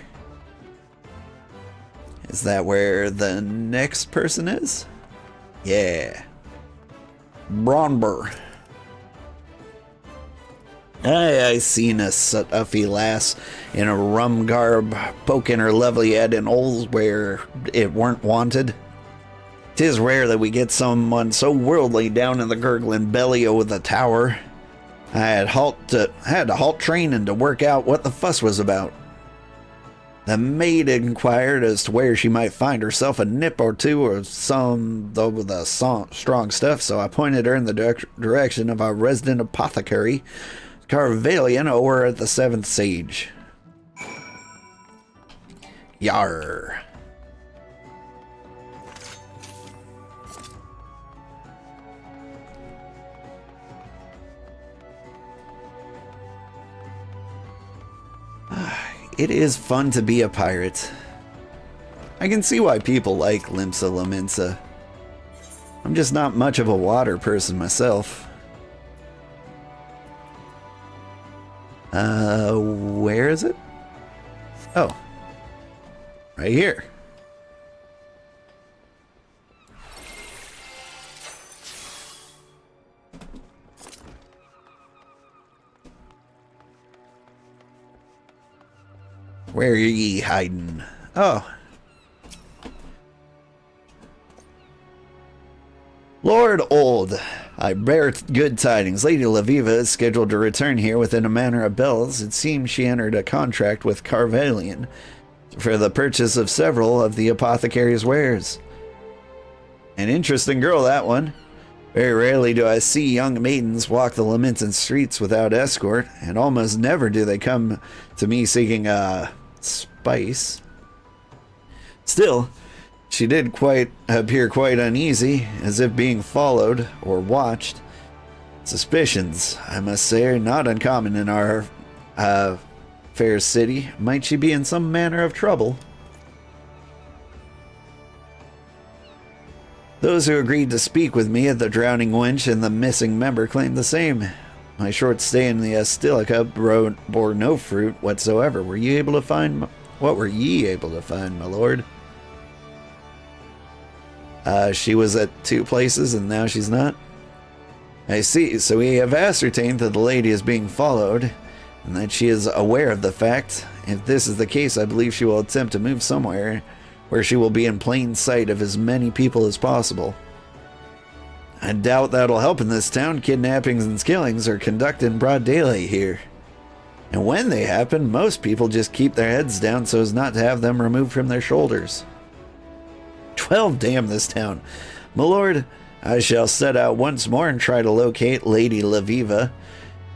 Speaker 1: is that where the next person is? Yeah. Bronber. I seen a stuffy lass in a rum garb poking her lovely head in holes where it weren't wanted. 'Tis rare that we get someone so worldly down in the gurgling belly o' the tower. I had to halt training to work out what the fuss was about. The maid inquired as to where she might find herself a nip or two of some of the strong stuff, so I pointed her in the direction of our resident apothecary, Carvalian, over at the Seventh Sage. Yar. It is fun to be a pirate. I can see why people like Limsa Lominsa. I'm just not much of a water person myself. Where is it? Oh. Right here. Where are ye hiding? Oh. Lord Old, I bear good tidings. Lady Laviva is scheduled to return here within a manner of bells. It seems she entered a contract with Carvalian for the purchase of several of the apothecary's wares. An interesting girl, that one. Very rarely do I see young maidens walk the lamented streets without escort, and almost never do they come to me seeking spice. Still, she did appear quite uneasy, as if being followed or watched. Suspicions, I must say, are not uncommon in our fair city. Might she be in some manner of trouble? Those who agreed to speak with me at the Drowning Wench and the missing member claimed the same. My short stay in the Astilica bore no fruit whatsoever. What were ye able to find, my lord? She was at 2 places and now she's not? I see, so we have ascertained that the lady is being followed and that she is aware of the fact. If this is the case, I believe she will attempt to move somewhere where she will be in plain sight of as many people as possible. I doubt that'll help in this town. Kidnappings and killings are conducted in broad daylight here. And when they happen, most people just keep their heads down so as not to have them removed from their shoulders. 12 damn this town. My lord, I shall set out once more and try to locate Lady Laviva.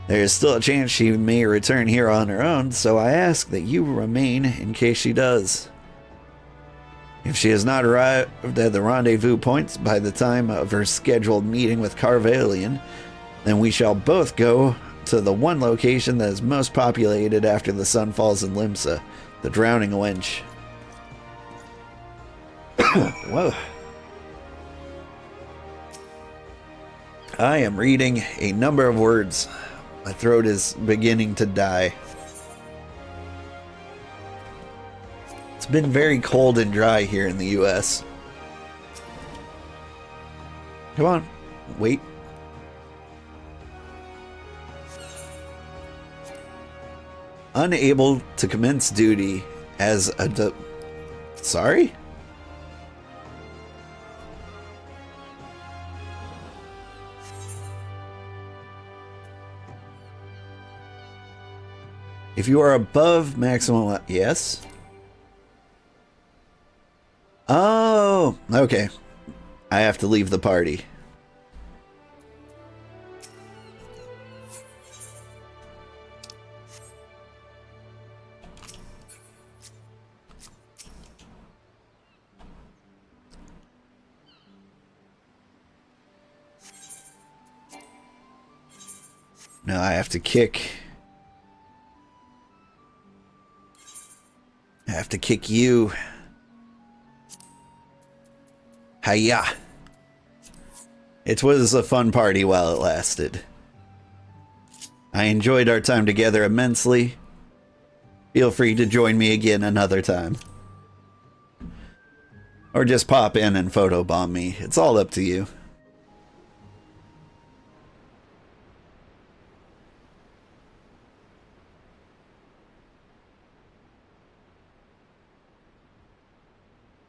Speaker 1: There is still a chance she may return here on her own, so I ask that you remain in case she does. If she has not arrived at the rendezvous points by the time of her scheduled meeting with Carvalian, then we shall both go to the one location that is most populated after the sun falls in Limsa, the Drowning Wench. Whoa. I am reading a number of words. My throat is beginning to die. It's been very cold and dry here in the US. Come on, wait. Unable to commence duty as a sorry? If you are above maximum, yes. Oh, okay. I have to leave the party. Now I have to kick. I have to kick you. Hiya. It was a fun party while it lasted. I enjoyed our time together immensely. Feel free to join me again another time. Or just pop in and photobomb me. It's all up to you.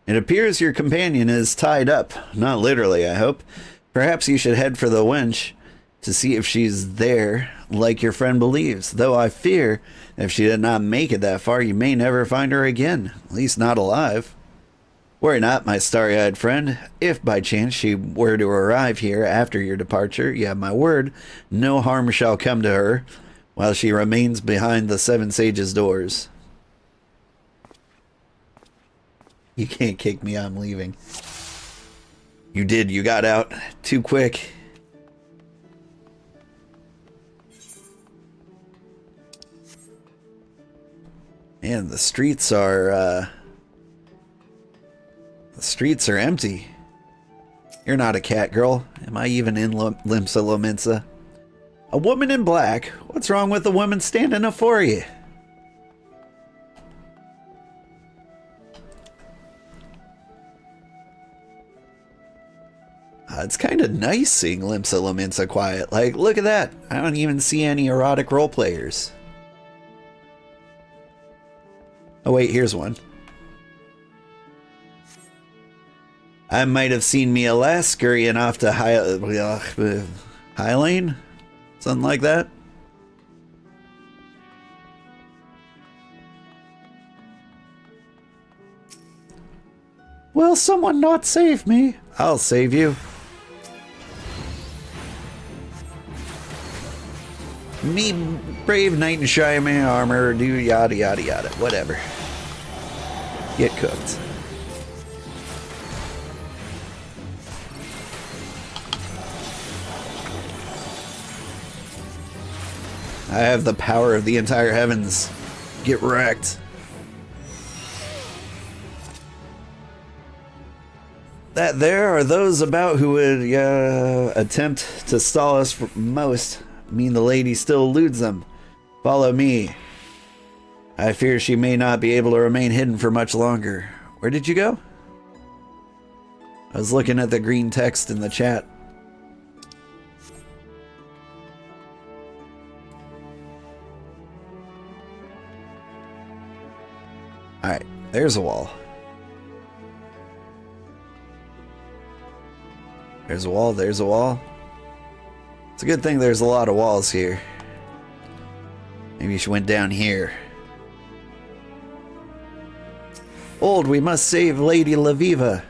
Speaker 1: It appears your companion is tied up. Not literally, I hope. Perhaps you should head for the wench to see if she's there, like your friend believes. Though I fear if she did not make it that far, you may never find her again. At least not alive. Worry not, my starry-eyed friend. If by chance she were to arrive here after your departure, you have my word, no harm shall come to her while she remains behind the Seven Sages' doors. You can't kick me, I'm leaving. You did, you got out too quick. Man, the streets are empty. You're not a cat girl. Am I even in Limsa Lominsa? A woman in black? What's wrong with the woman standing up for you? It's kind of nice seeing Limsa Lominsa quiet. Like, look at that. I don't even see any erotic role players. Oh wait, here's one. I might have seen me a lass scurrying off to High Lane? Something like that. Will someone not save me? I'll save you. Me, brave knight in shiny armor, do yada yada yada, whatever. Get cooked. I have the power of the entire heavens. Get wrecked. That there are those about who would attempt to stall us most. Mean the lady still eludes them. Follow me. I fear she may not be able to remain hidden for much longer. Where did you go? I was looking at the green text in the chat. Alright, there's a wall. There's a wall, there's a wall. It's a good thing there's a lot of walls here. Maybe she went down here. Old, we must save Lady Laviva.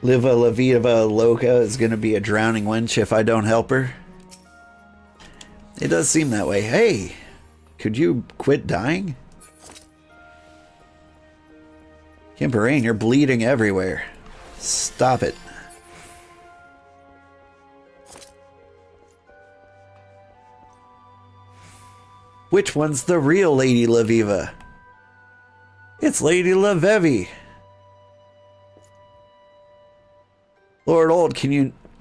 Speaker 1: Liva La Viva Loca is going to be a drowning wench if I don't help her. It does seem that way. Hey, could you quit dying? Kimperane, you're bleeding everywhere. Stop it. Which one's the real Lady Laviva? It's Lady Lavevi. Lord Old,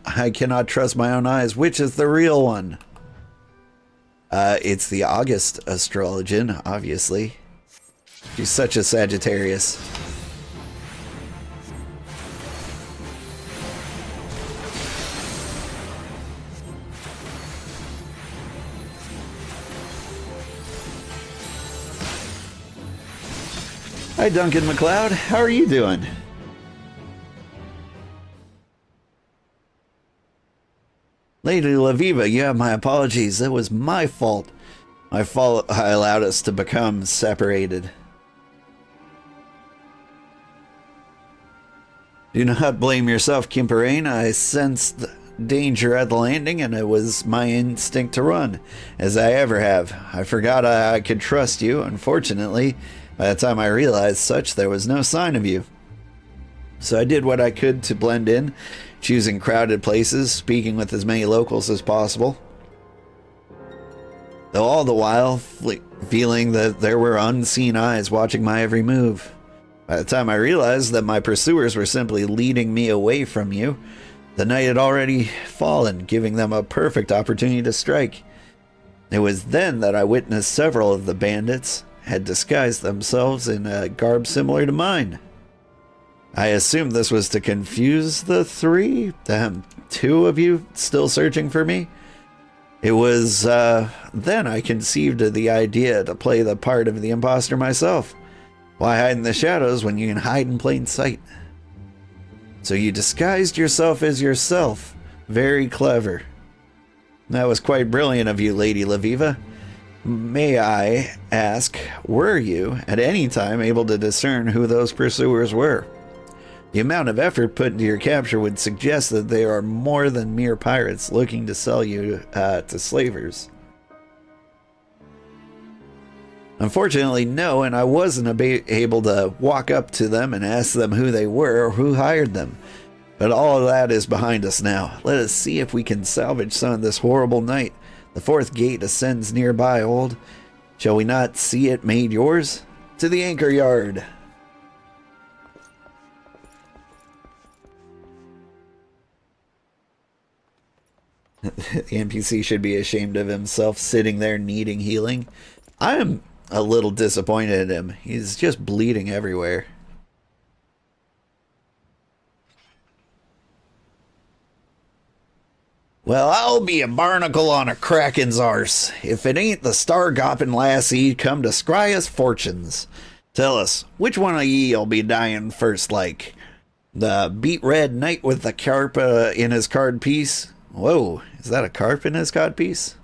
Speaker 1: I cannot trust my own eyes. Which is the real one? It's the August Astrologian, obviously. She's such a Sagittarius. Hi, Duncan MacLeod. How are you doing? Lady Laviva, you have my apologies. It was my fault. My fault I allowed us to become separated. Do not blame yourself, Kimperane. I sensed danger at the landing, and it was my instinct to run, as I ever have. I forgot I could trust you. Unfortunately, by the time I realized such, there was no sign of you. So I did what I could to blend in, choosing crowded places, speaking with as many locals as possible. Though all the while feeling that there were unseen eyes watching my every move. By the time I realized that my pursuers were simply leading me away from you, the night had already fallen, giving them a perfect opportunity to strike. It was then that I witnessed several of the bandits had disguised themselves in a garb similar to mine. I assumed this was to confuse the two of you still searching for me. It was then I conceived of the idea to play the part of the imposter myself. Why hide in the shadows when you can hide in plain sight? So you disguised yourself as yourself. Very clever. That was quite brilliant of you, Lady Laviva. May I ask, were you at any time able to discern who those pursuers were? The amount of effort put into your capture would suggest that they are more than mere pirates looking to sell you to slavers. Unfortunately, no, and I wasn't able to walk up to them and ask them who they were or who hired them. But all of that is behind us now. Let us see if we can salvage some of this horrible night. The fourth gate ascends nearby, old. Shall we not see it made yours? To the anchor yard. The NPC should be ashamed of himself sitting there needing healing. I am a little disappointed in him. He's just bleeding everywhere. Well, I'll be a barnacle on a kraken's arse. If it ain't the star-gopping lassie come to scry us fortunes. Tell us, which one of ye'll be dying first like? The beet red knight with the carp in his card piece? Whoa, is that a carp in his cod piece?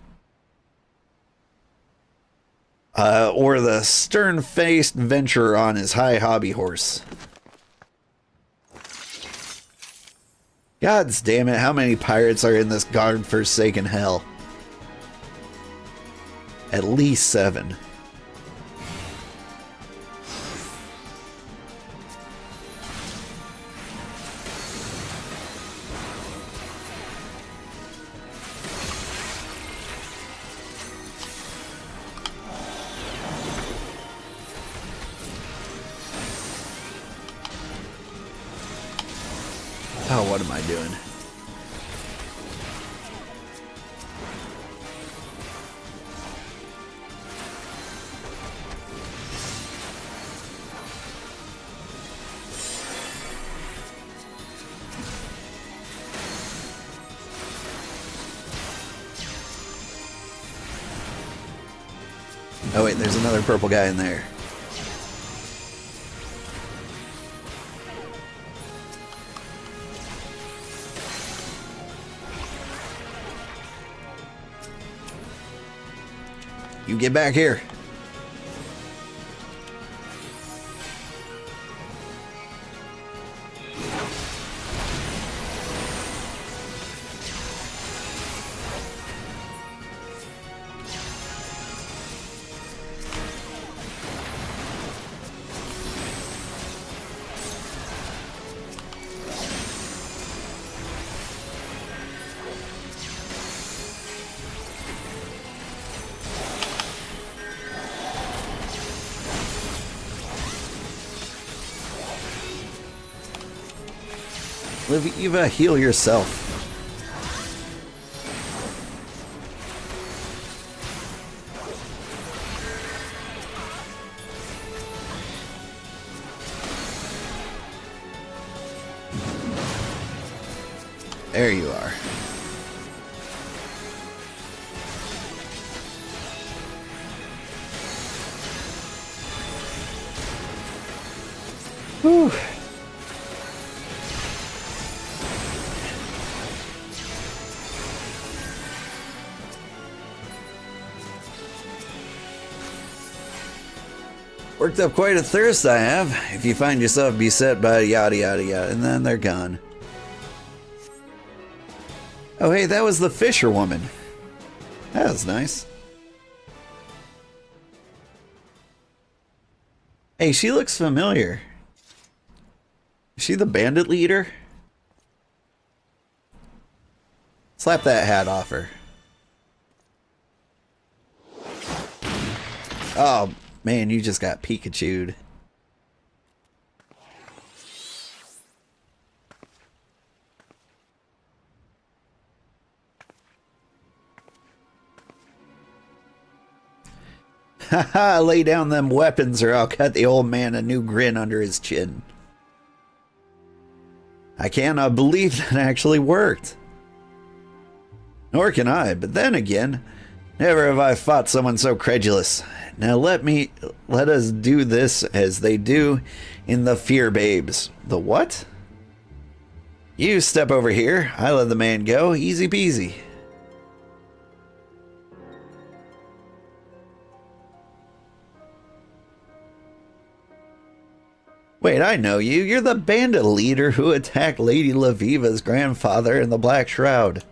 Speaker 1: Or the stern-faced venturer on his high hobby horse? Gods damn it, how many pirates are in this god-forsaken hell? At least 7. Oh, what am I doing? Oh wait, there's another purple guy in there. You get back here. Eva, heal yourself. There you are. Whew. Worked up quite a thirst I have. If you find yourself beset by yada yada yada, and then they're gone. Oh hey, that was the fisherwoman. That was nice. Hey, she looks familiar. Is she the bandit leader? Slap that hat off her. Oh man, you just got Pikachu'd. Haha, lay down them weapons or I'll cut the old man a new grin under his chin. I cannot believe that actually worked. Nor can I, but then again, never have I fought someone so credulous. Now let us do this as they do in the Fear Babes. The what? You step over here, I let the man go, easy peasy. Wait, I know you. You're the bandit leader who attacked Lady Laviva's grandfather in the Black Shroud.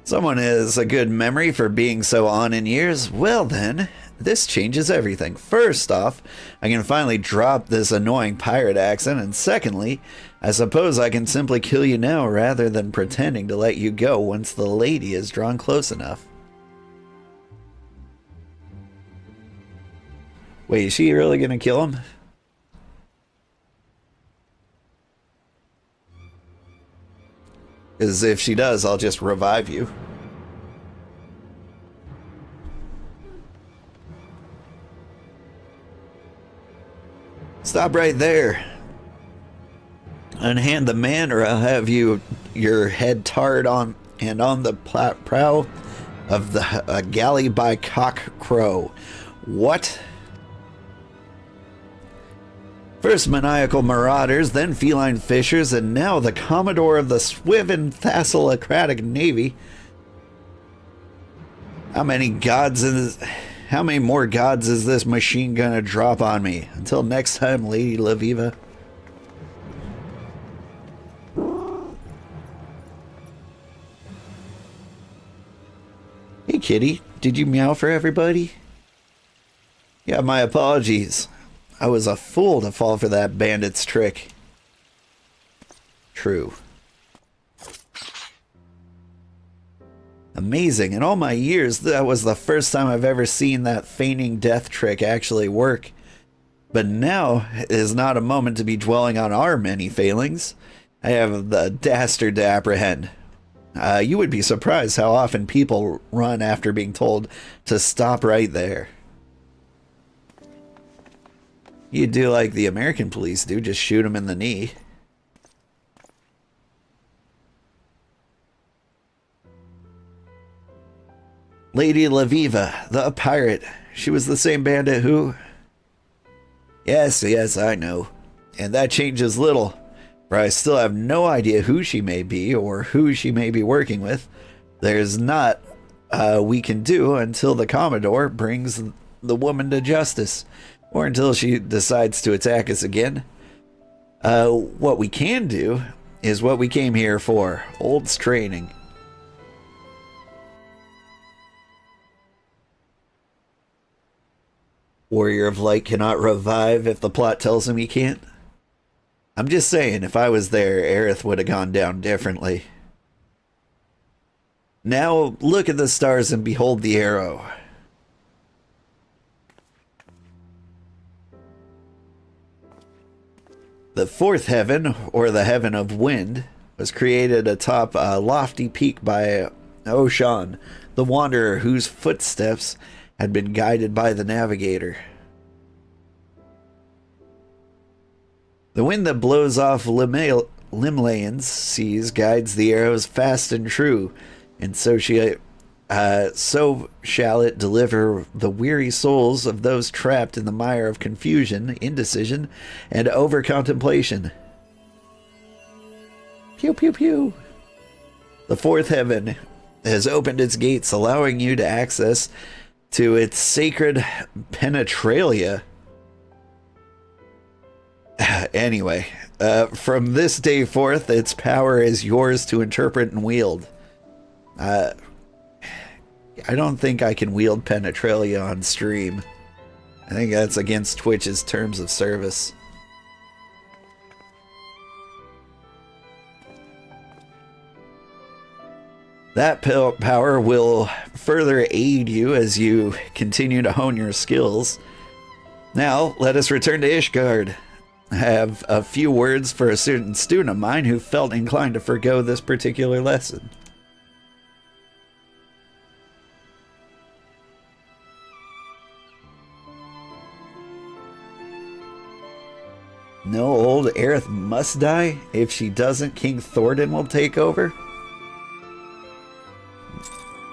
Speaker 1: Someone has a good memory for being so on in years. Well then, this changes everything. First off, I can finally drop this annoying pirate accent, and secondly, I suppose I can simply kill you now rather than pretending to let you go once the lady is drawn close enough. Wait, is she really gonna kill him? Because if she does, I'll just revive you. Stop right there. Unhand the man, or I'll have your head tarred on and on the prow of the galley by cock crow. What? First maniacal marauders, then feline fishers, and now the commodore of the Swiven Thessocratic Navy. How many more gods is this machine gonna drop on me? Until next time, Lady Laviva. Hey kitty, did you meow for everybody? Yeah, my apologies. I was a fool to fall for that bandit's trick. True. Amazing. In all my years, that was the first time I've ever seen that feigning death trick actually work. But now is not a moment to be dwelling on our many failings. I have the dastard to apprehend. You would be surprised how often people run after being told to stop right there. You do like the American police do, just shoot them in the knee. Lady Laviva, the pirate. She was the same bandit who... Yes, I know. And that changes little, for I still have no idea who she may be or who she may be working with. There's not we can do until the Commodore brings the woman to justice. Or until she decides to attack us again. What we can do is what we came here for. Old's training. Warrior of Light cannot revive if the plot tells him he can't. I'm just saying, if I was there, Aerith would have gone down differently. Now look at the stars and behold the arrow. The fourth heaven, or the heaven of wind, was created atop a lofty peak by Oshan, the wanderer whose footsteps had been guided by the navigator. The wind that blows off Limlayan's seas guides the arrows fast and true, and so shall it deliver the weary souls of those trapped in the mire of confusion, indecision, and over-contemplation. Pew, pew, pew. The fourth heaven has opened its gates, allowing you to access to its sacred penetralia. Anyway, from this day forth, its power is yours to interpret and wield. I don't think I can wield penetralia on stream. I think that's against Twitch's terms of service. That power will further aid you as you continue to hone your skills. Now, let us return to Ishgard. I have a few words for a certain student of mine who felt inclined to forgo this particular lesson. No, old Aerith must die? If she doesn't, King Thornton will take over?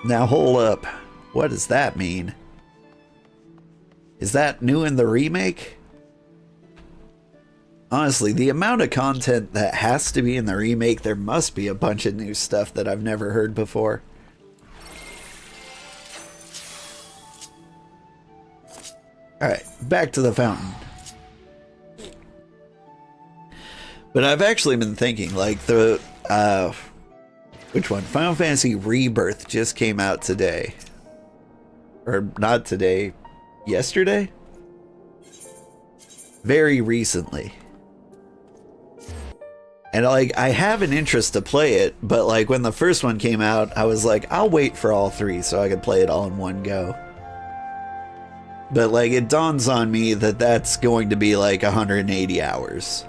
Speaker 1: Now hold up. What does that mean? Is that new in the remake? Honestly, the amount of content that has to be in the remake, there must be a bunch of new stuff that I've never heard before. Alright, back to the fountain. But I've actually been thinking, like, Which one? Final Fantasy Rebirth just came out today. Or not today, yesterday? Very recently. And like, I have an interest to play it, but like when the first one came out, I was like, I'll wait for all three so I could play it all in one go. But like, it dawns on me that that's going to be like 180 hours.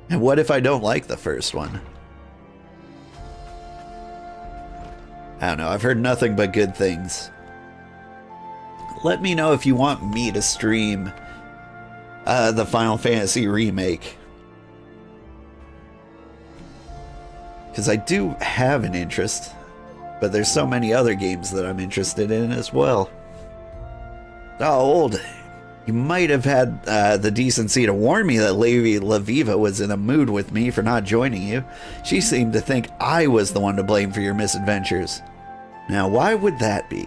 Speaker 1: And what if I don't like the first one? I don't know, I've heard nothing but good things. Let me know if you want me to stream the Final Fantasy remake. Because I do have an interest, but there's so many other games that I'm interested in as well. Oh, old. You might have had the decency to warn me that Lady Laviva was in a mood with me for not joining you. She seemed to think I was the one to blame for your misadventures. Now, why would that be?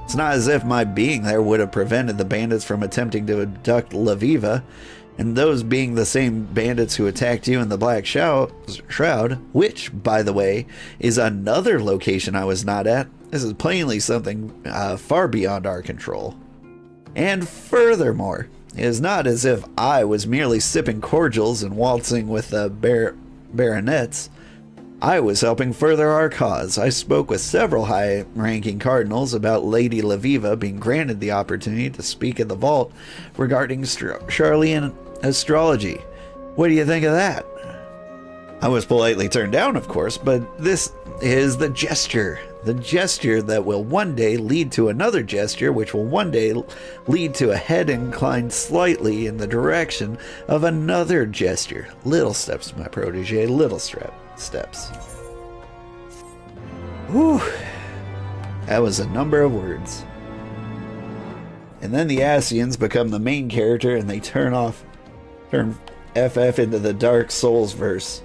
Speaker 1: It's not as if my being there would have prevented the bandits from attempting to abduct Laviva, and those being the same bandits who attacked you in the Black Shroud, which, by the way, is another location I was not at. This is plainly something far beyond our control. And furthermore, it is not as if I was merely sipping cordials and waltzing with the baronets. I was helping further our cause. I spoke with several high-ranking cardinals about Lady Laviva being granted the opportunity to speak in the vault regarding Charlian astrology. What do you think of that? I was politely turned down, of course, but this is the gesture that will one day lead to another gesture, which will one day lead to a head inclined slightly in the direction of another gesture. Little steps, my protege, little steps. Whew. That was a number of words. And then the Asians become the main character and they turn FF into the Dark Souls verse.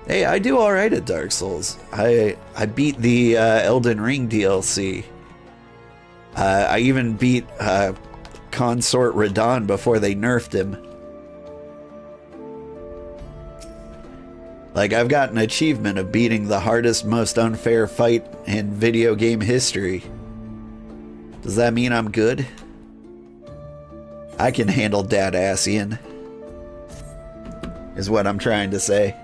Speaker 1: Hey, I do alright at Dark Souls. I beat the Elden Ring DLC. I even beat Consort Radon before they nerfed him. Like, I've got an achievement of beating the hardest, most unfair fight in video game history. Does that mean I'm good? I can handle Dadassian, is what I'm trying to say.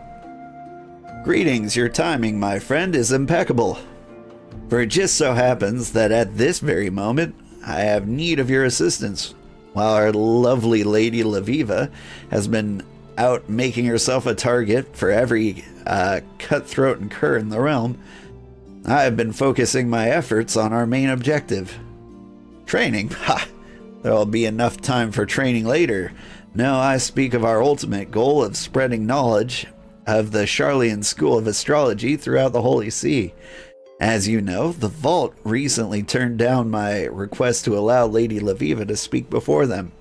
Speaker 1: Greetings, your timing, my friend, is impeccable. For it just so happens that at this very moment, I have need of your assistance. While our lovely Lady Laviva has been out making herself a target for every cutthroat and cur in the realm, I have been focusing my efforts on our main objective. Training? Ha! There'll be enough time for training later. No, I speak of our ultimate goal of spreading knowledge of the Charlian School of Astrology throughout the Holy See. As you know, the Vault recently turned down my request to allow Lady Laviva to speak before them.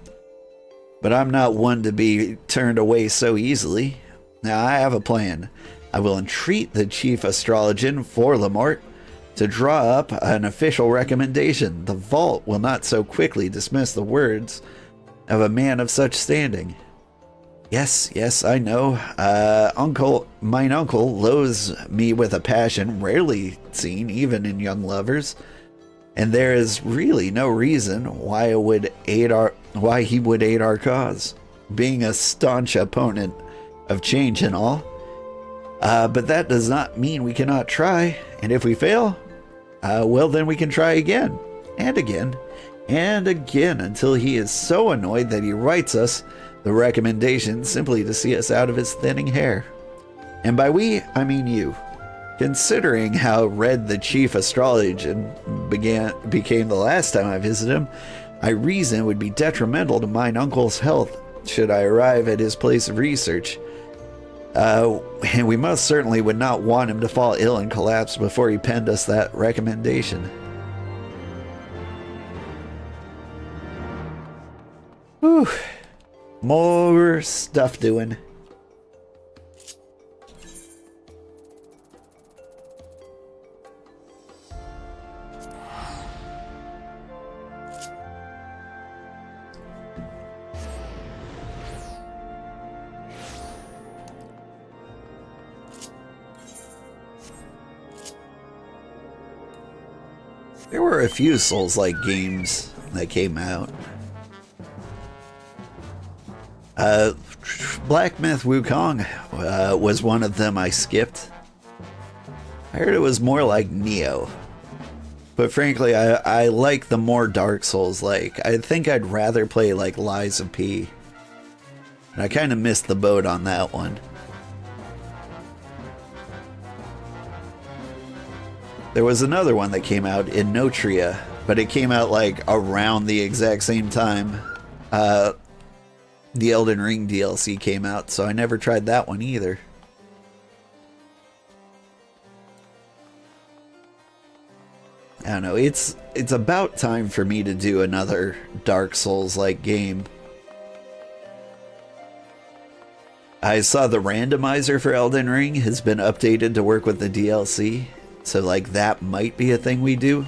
Speaker 1: But I'm not one to be turned away so easily. Now I have a plan. I will entreat the Chief Astrologian for Lamort to draw up an official recommendation. The Vault will not so quickly dismiss the words of a man of such standing. Yes, I know. Mine uncle loathes me with a passion rarely seen even in young lovers, and there is really no reason why he would aid our cause, being a staunch opponent of change and all. But that does not mean we cannot try, and if we fail, well, then we can try again, and again, and again, until he is so annoyed that he writes us the recommendation simply to see us out of his thinning hair. And by we, I mean you. Considering how red the Chief Astrologian became the last time I visited him, I reason it would be detrimental to mine uncle's health should I arrive at his place of research. And we most certainly would not want him to fall ill and collapse before he penned us that recommendation. Whew. More stuff doing. There were a few Souls-like games that came out. Black Myth Wukong was one of them I skipped. I heard it was more like Neo. But frankly, I like the more Dark Souls-like. I think I'd rather play like Lies of P. And I kind of missed the boat on that one. There was another one that came out in Notria, but it came out like around the exact same time the Elden Ring DLC came out, so I never tried that one either. I don't know, it's about time for me to do another Dark Souls-like game. I saw the randomizer for Elden Ring has been updated to work with the DLC, so like that might be a thing we do.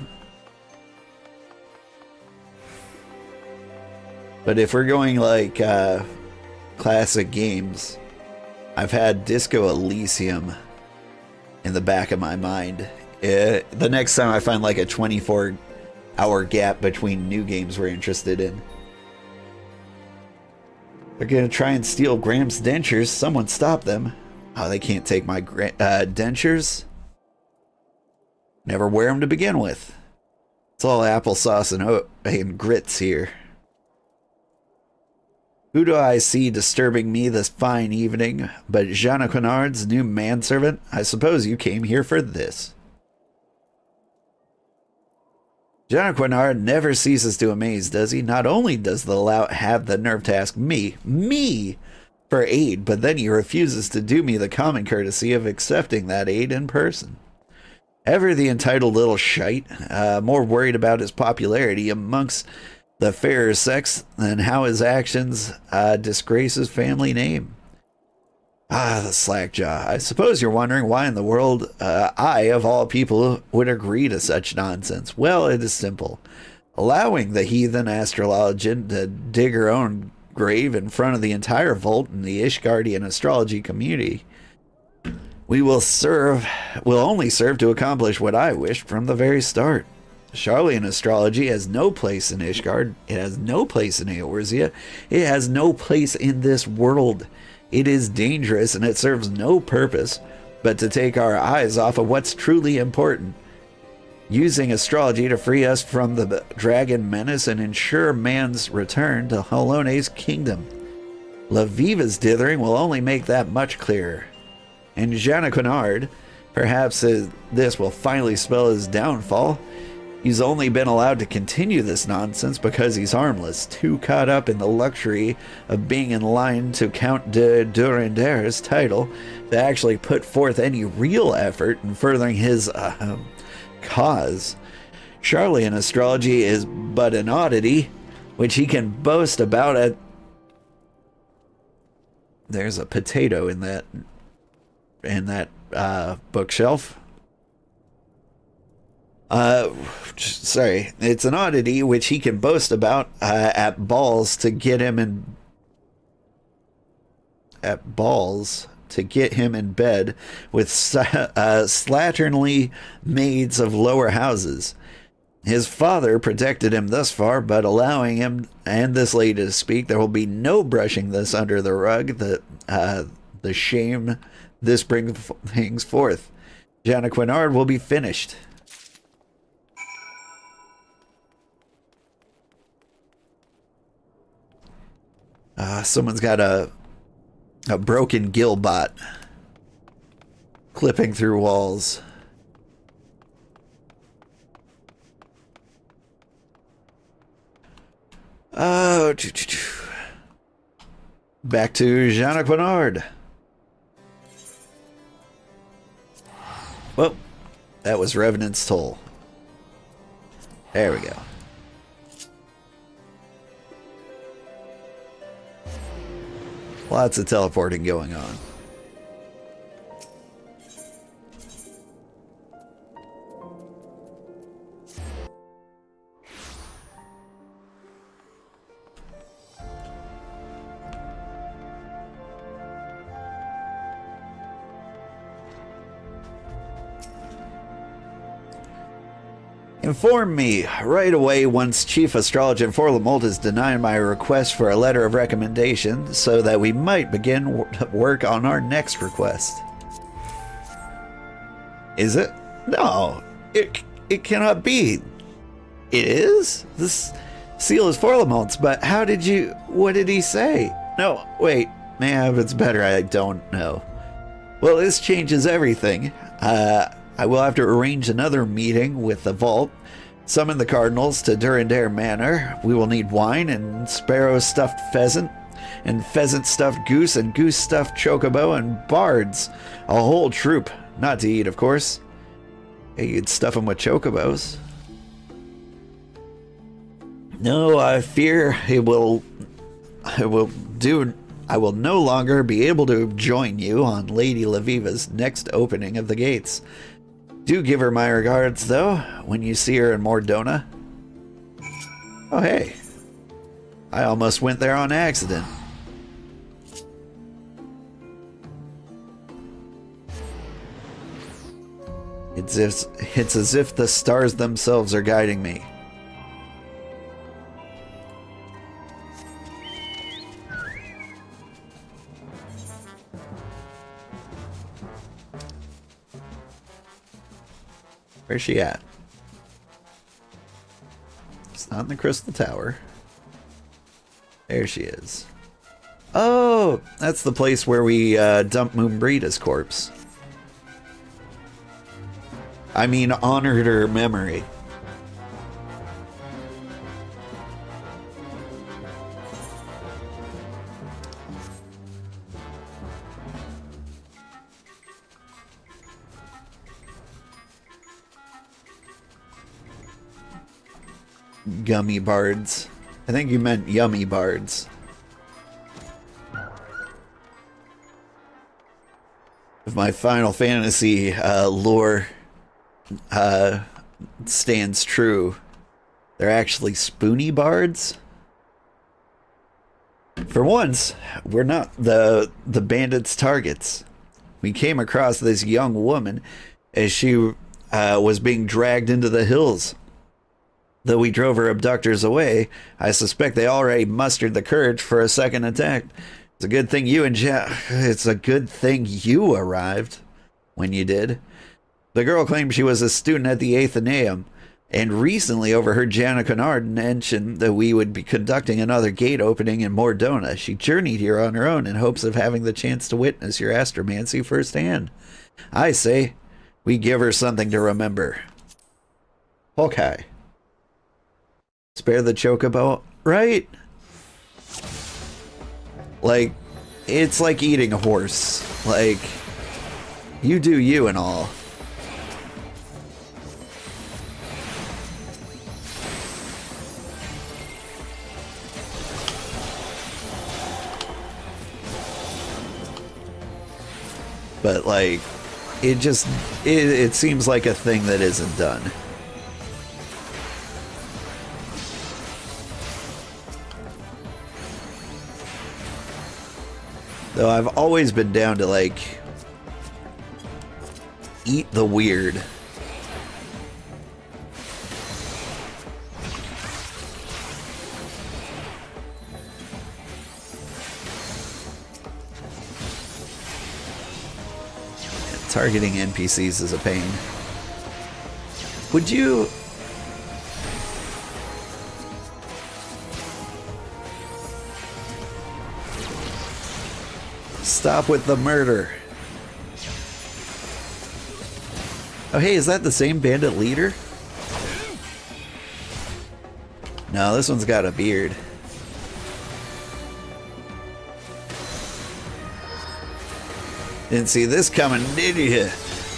Speaker 1: But if we're going like classic games, I've had Disco Elysium in the back of my mind. The next time I find like a 24-hour gap between new games we're interested in. They're gonna try and steal Graham's dentures. Someone stop them. Oh, they can't take my dentures. Never wear them to begin with. It's all applesauce and grits here. Who do I see disturbing me this fine evening but Jeanne Quinard's new manservant? I suppose you came here for this. Jeanne Quinard never ceases to amaze, does he? Not only does the lout have the nerve to ask me, for aid, but then he refuses to do me the common courtesy of accepting that aid in person. Ever the entitled little shite, more worried about his popularity amongst the fairer sex than how his actions disgrace his family name. Ah, the slackjaw. I suppose you're wondering why in the world I, of all people, would agree to such nonsense. Well, it is simple. Allowing the heathen Astrologian to dig her own grave in front of the entire vault in the Ishgardian astrology community will only serve to accomplish what I wished from the very start. Charlian astrology has no place in Ishgard. It has no place in Eorzea. It has no place in this world. It is dangerous and it serves no purpose but to take our eyes off of what's truly important. Using astrology to free us from the dragon menace and ensure man's return to Halone's kingdom. Laviva's dithering will only make that much clearer. And Jeanne Quinard, perhaps this will finally spell his downfall. He's only been allowed to continue this nonsense because he's harmless, too caught up in the luxury of being in line to Count de Durander's title to actually put forth any real effort in furthering his cause. Charlian astrology is but an oddity, which he can boast about at... There's a potato in that bookshelf. Sorry, it's an oddity which he can boast about at balls to get him in bed with slatternly maids of lower houses. His father protected him thus far, but allowing him and this lady to speak, there will be no brushing this under the rug. The shame this brings forth. Jeanne Quinard will be finished. Someone's got a broken gillbot clipping through walls. Oh, back to Jeanne Quinard. Well, that was Revenant's Toll. There we go. Lots of teleporting going on. Inform me right away once Chief Astrologian Forlamold has denied my request for a letter of recommendation so that we might begin work on our next request. Is it? No, it cannot be. It is? This seal is Forlamold's, but how did you... What did he say? No, wait. If it's better, I don't know. Well, this changes everything. I will have to arrange another meeting with the vault. Summon the cardinals to Durandare Manor. We will need wine and sparrow-stuffed pheasant, and pheasant-stuffed goose, and goose-stuffed chocobo, and bards. A whole troop. Not to eat, of course. Hey, you'd stuff them with chocobos. No, I fear I will no longer be able to join you on Lady Laviva's next opening of the gates. Do give her my regards, though, when you see her in Mordona. Oh, hey. I almost went there on accident. It's as if the stars themselves are guiding me. Where's she at? It's not in the Crystal Tower. There she is. Oh, that's the place where we dumped Moonbreeda's corpse. I mean, honored her memory. Gummy bards. I think you meant yummy bards. If my Final Fantasy lore stands true, they're actually spoony bards. For once, we're not the bandits' targets. We came across this young woman as she was being dragged into the hills. Though we drove her abductors away, I suspect they already mustered the courage for a second attack. It's a good thing you arrived when you did. The girl claimed she was a student at the Athenaeum, and recently overheard Janna Kennard mention that we would be conducting another gate opening in Mordona. She journeyed here on her own in hopes of having the chance to witness your astromancy firsthand. I say, we give her something to remember. Okay. Spare the chocobo, right? Like, it's like eating a horse. Like, you do you and all. But, like, it seems like a thing that isn't done. Though I've always been down to, like, eat the weird. Targeting NPCs is a pain. Would you... Stop with the murder. Oh, hey, is that the same bandit leader? No, this one's got a beard. Didn't see this coming, did you?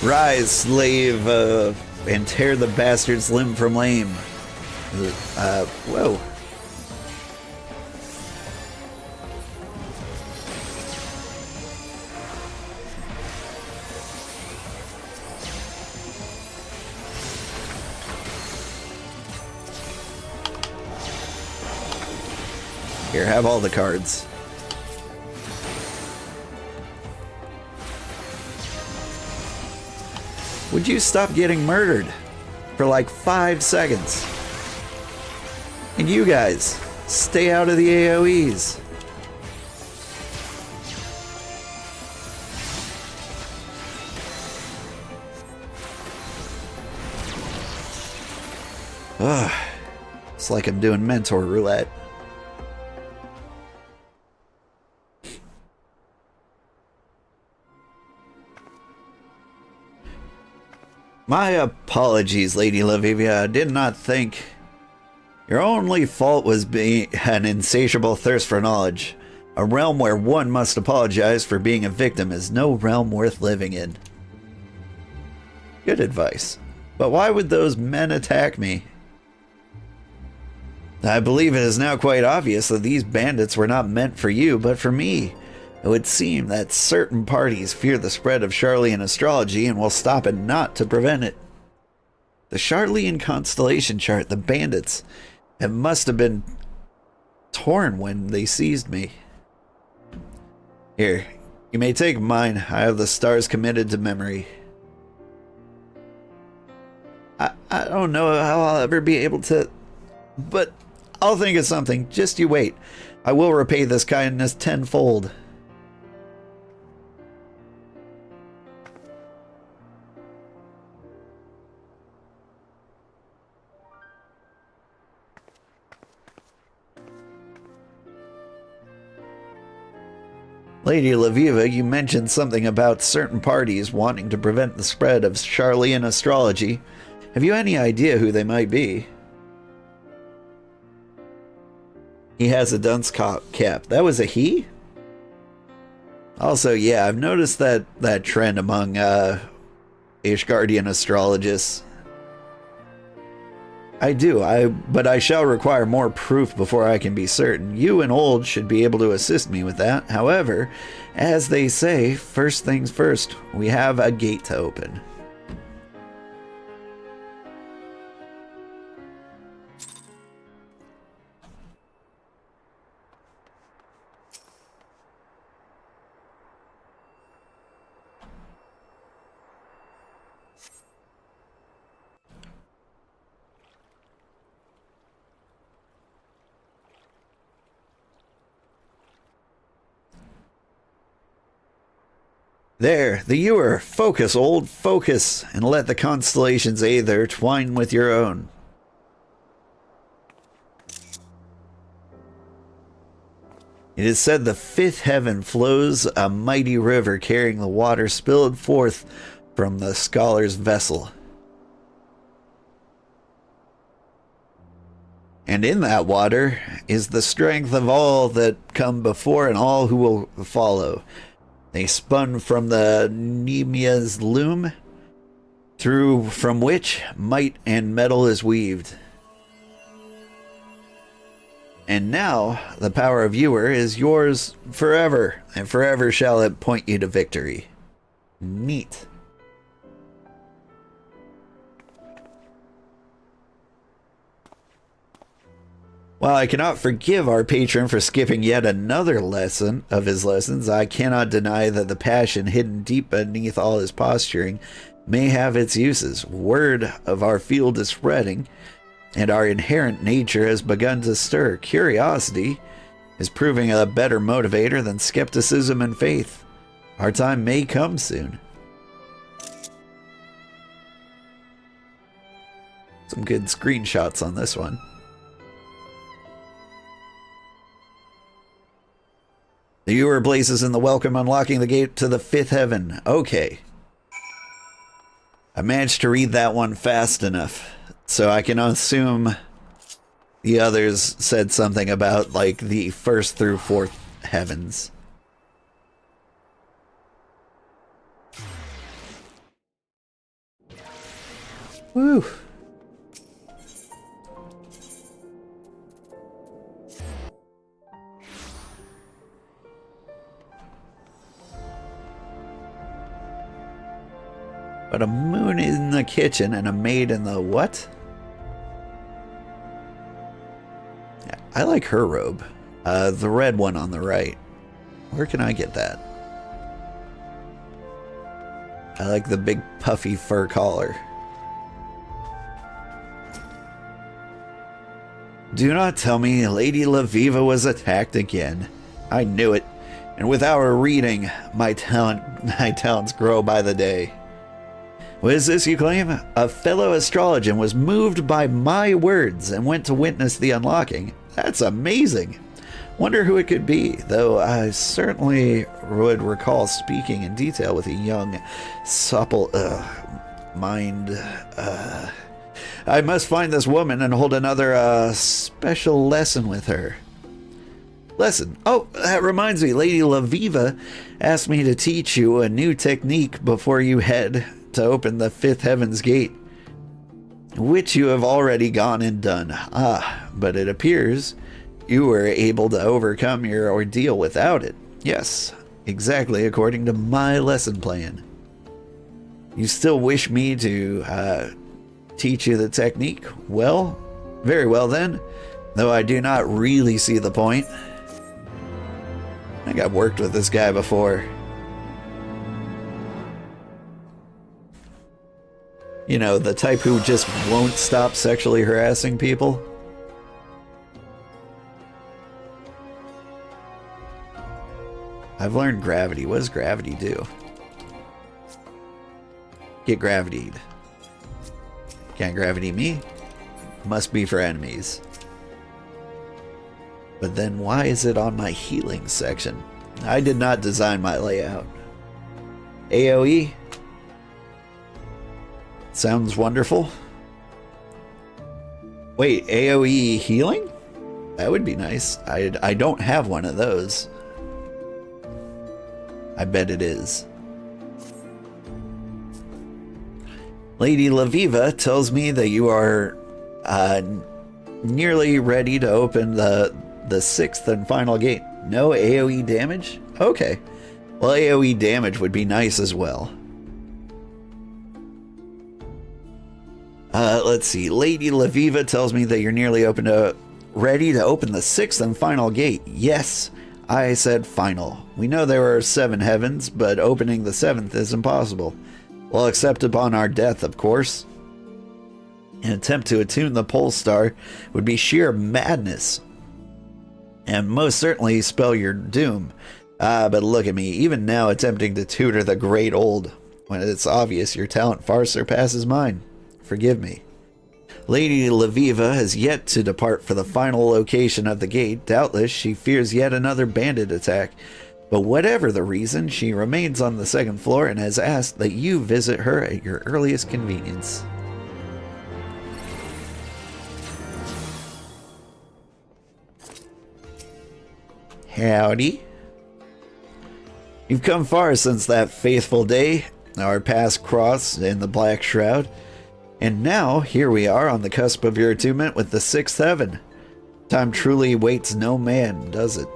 Speaker 1: Rise, slave, and tear the bastard's limb from lame. Whoa. Here, have all the cards. Would you stop getting murdered? for like 5 seconds. And you guys, stay out of the AoEs. Ugh. It's like I'm doing mentor roulette. My apologies, Lady Lavivia. I did not think your only fault was being an insatiable thirst for knowledge. A realm where one must apologize for being a victim is no realm worth living in. Good advice. But why would those men attack me? I believe it is now quite obvious that these bandits were not meant for you, but for me. It would seem that certain parties fear the spread of Charlian astrology and will stop it not to prevent it. The Charlian constellation chart, the bandits, it must have been torn when they seized me. Here, you may take mine. I have the stars committed to memory. I don't know how I'll ever be able to, but I'll think of something. Just you wait. I will repay this kindness tenfold. Lady Laviva, you mentioned something about certain parties wanting to prevent the spread of Charlian astrology. Have you any idea who they might be? He has a dunce cap. That was a he? Also, yeah, I've noticed that trend among Ashgardian astrologists. I do, but I shall require more proof before I can be certain. You and Old should be able to assist me with that. However, as they say, first things first, we have a gate to open. There, the ewer. Focus, Old, focus, and let the constellations aether twine with your own. It is said the fifth heaven flows a mighty river carrying the water spilled forth from the scholar's vessel. And in that water is the strength of all that come before and all who will follow. They spun from the Nemia's loom, through from which might and metal is weaved. And now the power of Ewer is yours forever, and forever shall it point you to victory. Neat. While I cannot forgive our patron for skipping yet another lesson of his lessons, I cannot deny that the passion hidden deep beneath all his posturing may have its uses. Word of our field is spreading, and our inherent nature has begun to stir. Curiosity is proving a better motivator than skepticism and faith. Our time may come soon. Some good screenshots on this one. The Ewer places in the welcome, unlocking the gate to the fifth heaven. Okay. I managed to read that one fast enough, so I can assume the others said something about, like, the first through fourth heavens. Woo! But a moon in the kitchen and a maid in the what? Yeah, I like her robe. The red one on the right. Where can I get that? I like the big puffy fur collar. Do not tell me Lady Laviva was attacked again. I knew it, and with our reading, my talents grow by the day. What is this you claim? A fellow Astrologian was moved by my words and went to witness the unlocking. That's amazing. Wonder who it could be, though I certainly would recall speaking in detail with a young, supple, mind. I must find this woman and hold another special lesson with her. Lesson? Oh, that reminds me, Lady Laviva asked me to teach you a new technique before you head to open the fifth heaven's gate, which you have already gone and done. But it appears you were able to overcome your ordeal without it. Yes, exactly according to my lesson plan. You still wish me to teach you the technique? Well, very well then, though I do not really see the point. I think I've worked with this guy before. You know, the type who just won't stop sexually harassing people. I've learned gravity. What does gravity do? Get gravitied. Can't gravity me? Must be for enemies. But then why is it on my healing section? I did not design my layout. AoE? Sounds wonderful. Wait, AoE healing? That would be nice. I don't have one of those. I bet it is. Lady Laviva tells me that you are nearly ready to open the sixth and final gate. No AoE damage? Okay. Well, AoE damage would be nice as well. Let's see. Lady Laviva tells me that you're nearly ready to open the sixth and final gate. Yes, I said final. We know there are 7 heavens, but opening the 7th is impossible. Well, except upon our death, of course. An attempt to attune the pole star would be sheer madness, and most certainly spell your doom. But look at me, even now attempting to tutor the great old, when it's obvious your talent far surpasses mine. Forgive me. Lady Laviva has yet to depart for the final location of the gate. Doubtless she fears yet another bandit attack. But whatever the reason, she remains on the 2nd floor and has asked that you visit her at your earliest convenience. Howdy. You've come far since that faithful day, our paths crossed in the Black Shroud. And now, here we are on the cusp of your attunement with the 6th heaven. Time truly waits no man, does it?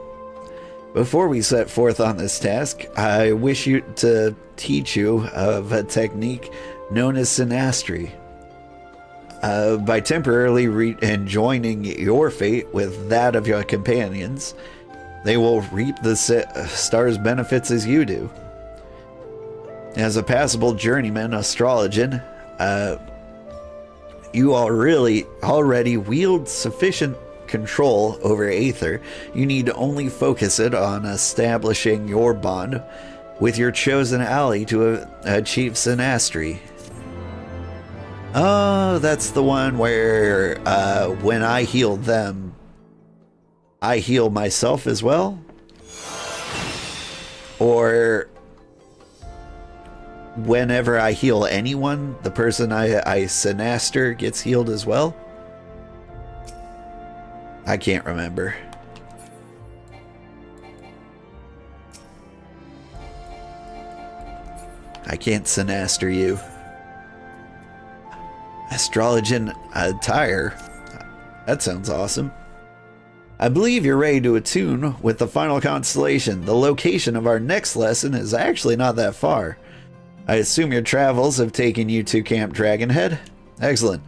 Speaker 1: Before we set forth on this task, I wish to teach you of a technique known as synastry. By temporarily joining your fate with that of your companions, they will reap the star's benefits as you do. As a passable journeyman astrologian, you already wield sufficient control over Aether. You need to only focus it on establishing your bond with your chosen ally to achieve synastry. Oh, that's the one where when I heal them, I heal myself as well? Or whenever I heal anyone, the person I synaster gets healed as well? I can't remember. I can't synaster you. Astrologian attire. That sounds awesome. I believe you're ready to attune with the final constellation. The location of our next lesson is actually not that far. I assume your travels have taken you to Camp Dragonhead? Excellent.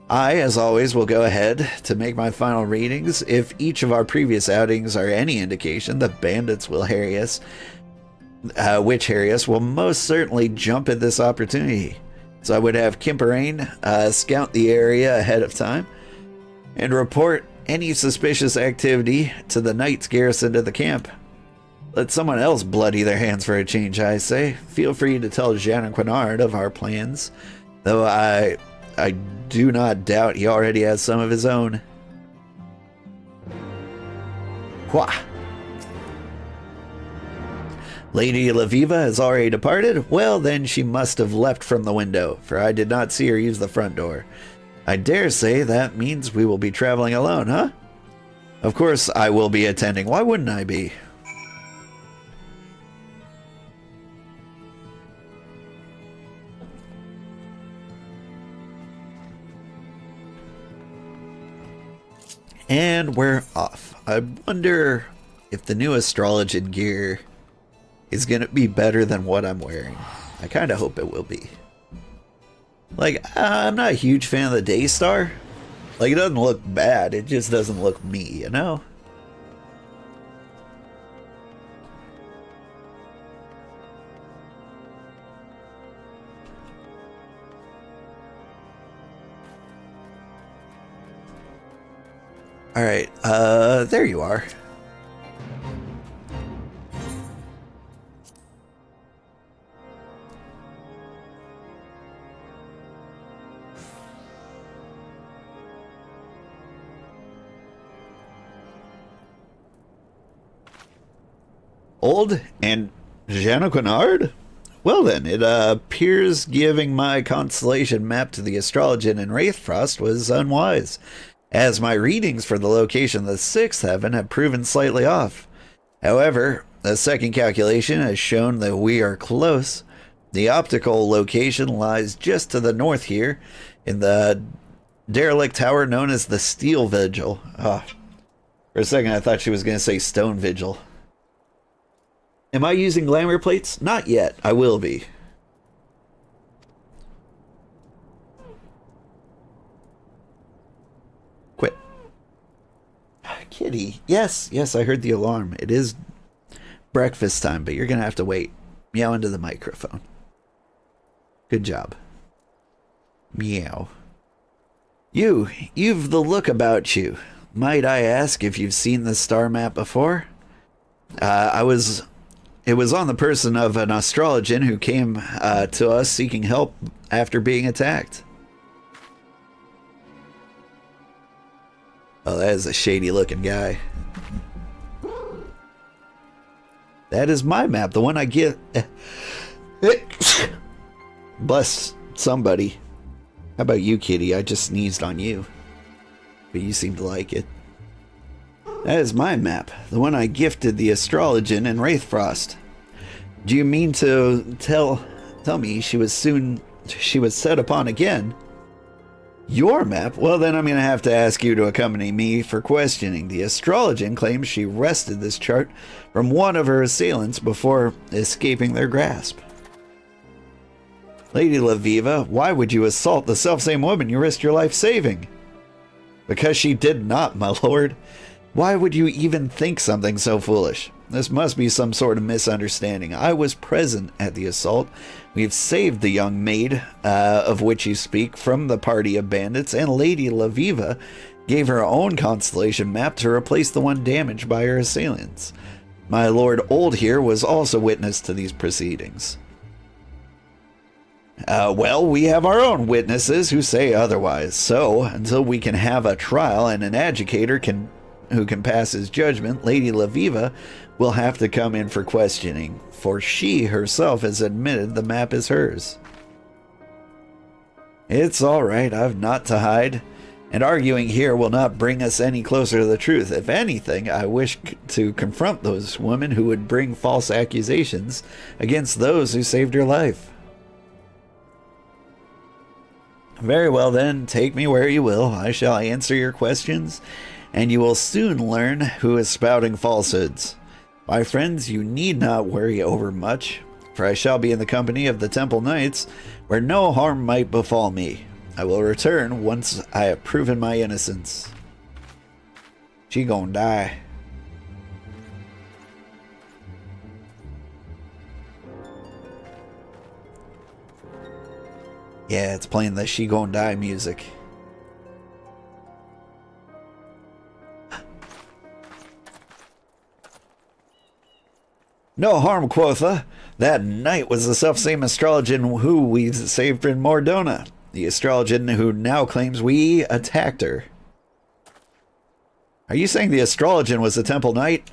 Speaker 1: I, as always, will go ahead to make my final readings. If each of our previous outings are any indication, the bandits will harry us, will most certainly jump at this opportunity. So I would have Kimperain scout the area ahead of time and report any suspicious activity to the knights garrisoned at the camp. Let someone else bloody their hands for a change, I say. Feel free to tell Jean Quinard of our plans, though I do not doubt he already has some of his own. Wha! Lady Laviva has already departed? Well, then she must have leapt from the window, for I did not see her use the front door. I dare say that means we will be traveling alone, huh? Of course I will be attending. Why wouldn't I be? And we're off. I wonder if the new Astrologian gear is going to be better than what I'm wearing. I kind of hope it will be. Like, I'm not a huge fan of the Daystar. Like, it doesn't look bad. It just doesn't look me, you know? Alright, there you are. Old and Jean Quinard? Well then, it appears giving my constellation map to the Astrologian in Wraithfrost was unwise, as my readings for the location of the sixth heaven have proven slightly off. However, a second calculation has shown that we are close. The optical location lies just to the north here, in the derelict tower known as the Stone Vigil. Oh, for a second I thought she was going to say Stone Vigil. Am I using glamour plates? Not yet. I will be. Quit. Kitty. Yes, yes, I heard the alarm. It is breakfast time, but you're going to have to wait. Meow into the microphone. Good job. Meow. You've the look about you. Might I ask if you've seen the star map before? It was on the person of an Astrologian who came to us seeking help after being attacked. Oh, that is a shady looking guy. That is my map, the one I get. Bless somebody. How about you, kitty? I just sneezed on you. But you seem to like it. That is my map, the one I gifted the Astrologian in Wraithfrost. Do you mean to tell me she was set upon again? Your map? Well, then I'm going to have to ask you to accompany me for questioning. The Astrologian claims she wrested this chart from one of her assailants before escaping their grasp. Lady Laviva, why would you assault the selfsame woman you risked your life saving? Because she did not, my lord. Why would you even think something so foolish? This must be some sort of misunderstanding. I was present at the assault. We've saved the young maid, of which you speak, from the party of bandits, and Lady Laviva gave her own constellation map to replace the one damaged by her assailants. My lord Old here was also witness to these proceedings. Well, we have our own witnesses who say otherwise, so until we can have a trial and an adjudicator who can pass his judgment, Lady Laviva will have to come in for questioning, for she herself has admitted the map is hers. It's all right, I've naught to hide, and arguing here will not bring us any closer to the truth. If anything, I wish to confront those women who would bring false accusations against those who saved her life. Very well then, take me where you will. I shall answer your questions, and you will soon learn who is spouting falsehoods. My friends, you need not worry over much, for I shall be in the company of the Temple Knights, where no harm might befall me. I will return once I have proven my innocence. She gonna die. Yeah, it's playing the She Gonna Die music.
Speaker 2: No harm, quotha. That knight was the self-same Astrologian who we saved in Mordona. The Astrologian who now claims we attacked her. Are you saying the Astrologian was a temple knight?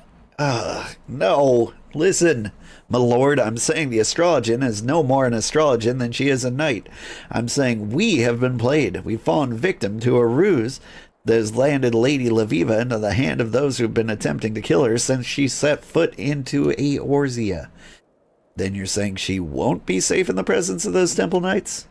Speaker 2: No. Listen, my lord, I'm saying the Astrologian is no more an Astrologian than she is a knight. I'm saying we have been played. We've fallen victim to a ruse that has landed Lady Laviva into the hand of those who've been attempting to kill her since she set foot into Eorzea. Then you're saying she won't be safe in the presence of those temple knights?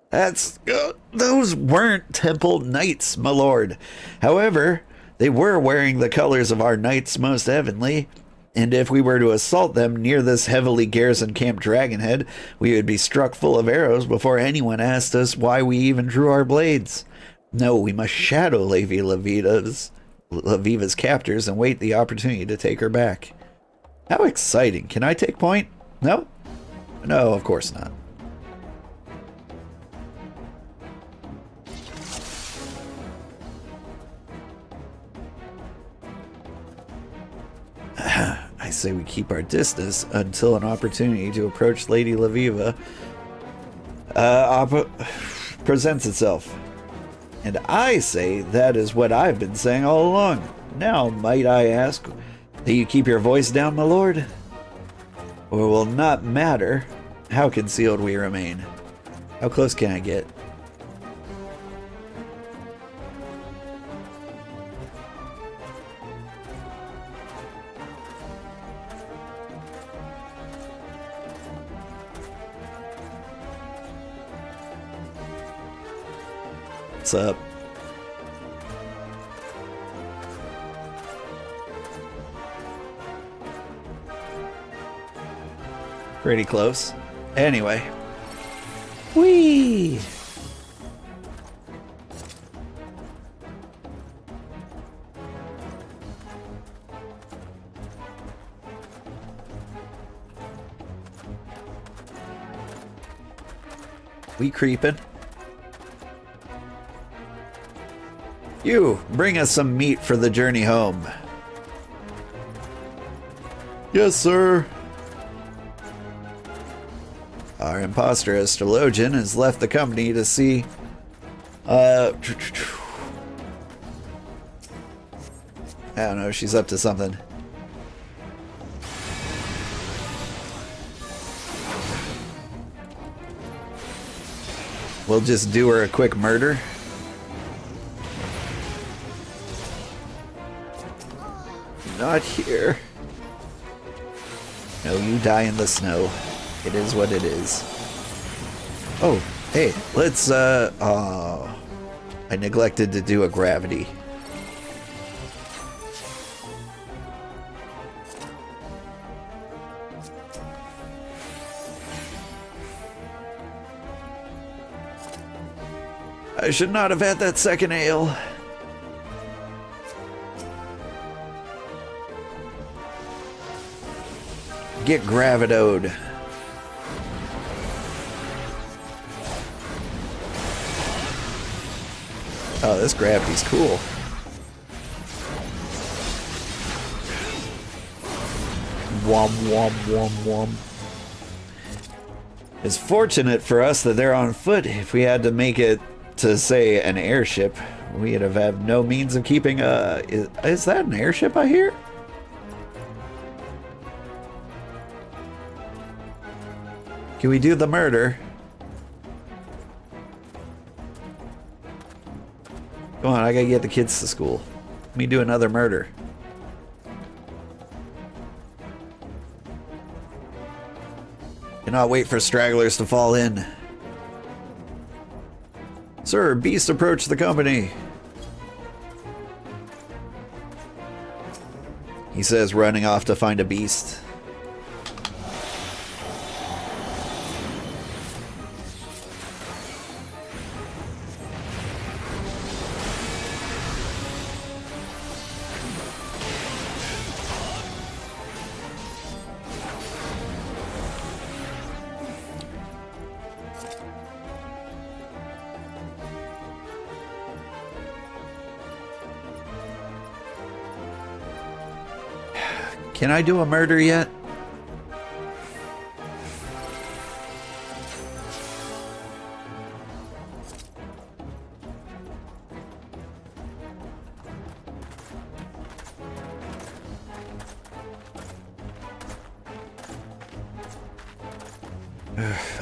Speaker 2: Those weren't temple knights, my lord. However, they were wearing the colors of our knights most heavenly, and if we were to assault them near this heavily garrisoned Camp Dragonhead, we would be struck full of arrows before anyone asked us why we even drew our blades. No, we must shadow Lady Laviva's captors and wait the opportunity to take her back. How exciting. Can I take point? No? No, of course not. I say we keep our distance until an opportunity to approach Lady Laviva presents itself. And I say that is what I've been saying all along. Now, might I ask that you keep your voice down, my lord? Or it will not matter how concealed we remain. How close can I get? What's up? Pretty close. Anyway. Whee! We creepin'. You, bring us some meat for the journey home. Yes, sir. Our imposter Astrologian has left the company to see... I don't know, she's up to something. We'll just do her a quick murder. Not here. No, you die in the snow. It is what it is. Oh, hey, let's, I neglected to do a gravity. I should not have had that second ale. Get gravitoed. Oh, this gravity's cool. Wom wom wom wom. It's fortunate for us that they're on foot. If we had to make it to, say, an airship, we'd have had no means of keeping a... Is that an airship I hear? Can we do the murder? Come on, I gotta get the kids to school. Let me do another murder. Cannot wait for stragglers to fall in. Sir, beast approach the company. He says, running off to find a beast. Can I do a murder yet?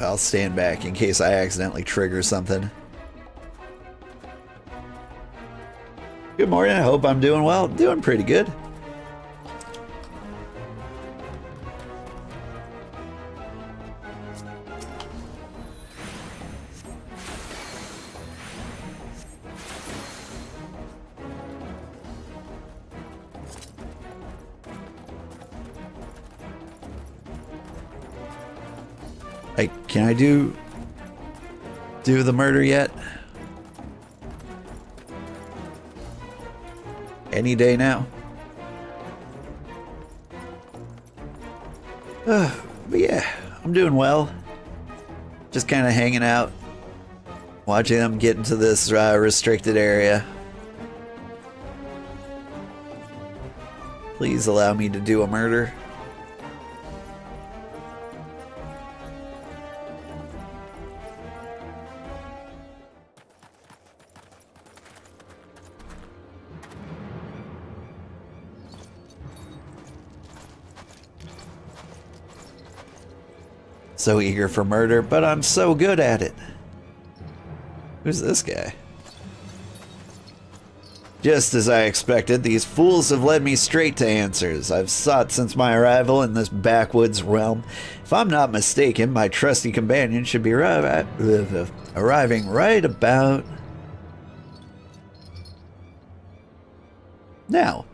Speaker 2: I'll stand back in case I accidentally trigger something. Good morning, I hope I'm doing well. Doing pretty good. Hey, can I do the murder yet? Any day now. But yeah, I'm doing well. Just kind of hanging out, watching them get into this restricted area. Please allow me to do a murder. So eager for murder, but I'm so good at it. Who's this guy? Just as I expected, these fools have led me straight to answers I've sought since my arrival in this backwoods realm. If I'm not mistaken, my trusty companion should be arriving right about now.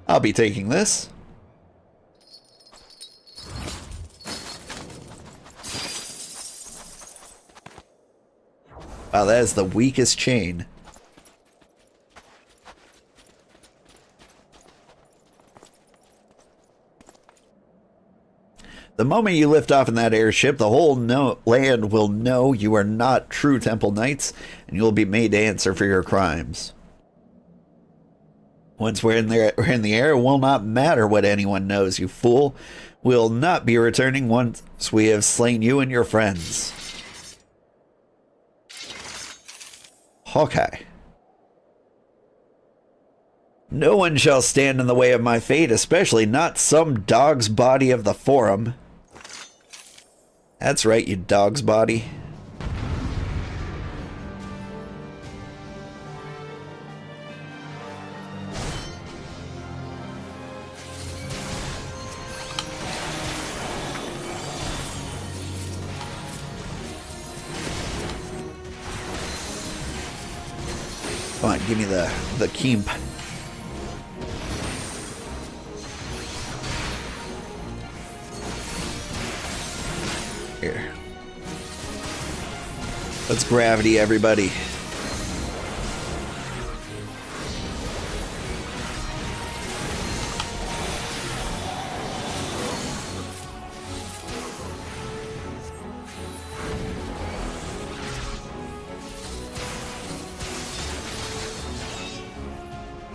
Speaker 2: I'll be taking this. Wow, that is the weakest chain. The moment you lift off in that airship, the whole land will know you are not true Temple Knights, and you will be made to answer for your crimes. Once we're in the air, it will not matter what anyone knows, you fool. We'll not be returning once we have slain you and your friends. Hawkeye. No one shall stand in the way of my fate, especially not some dog's body of the forum. That's right, you dog's body. Come on, give me the keep. Here. Let's gravity, everybody.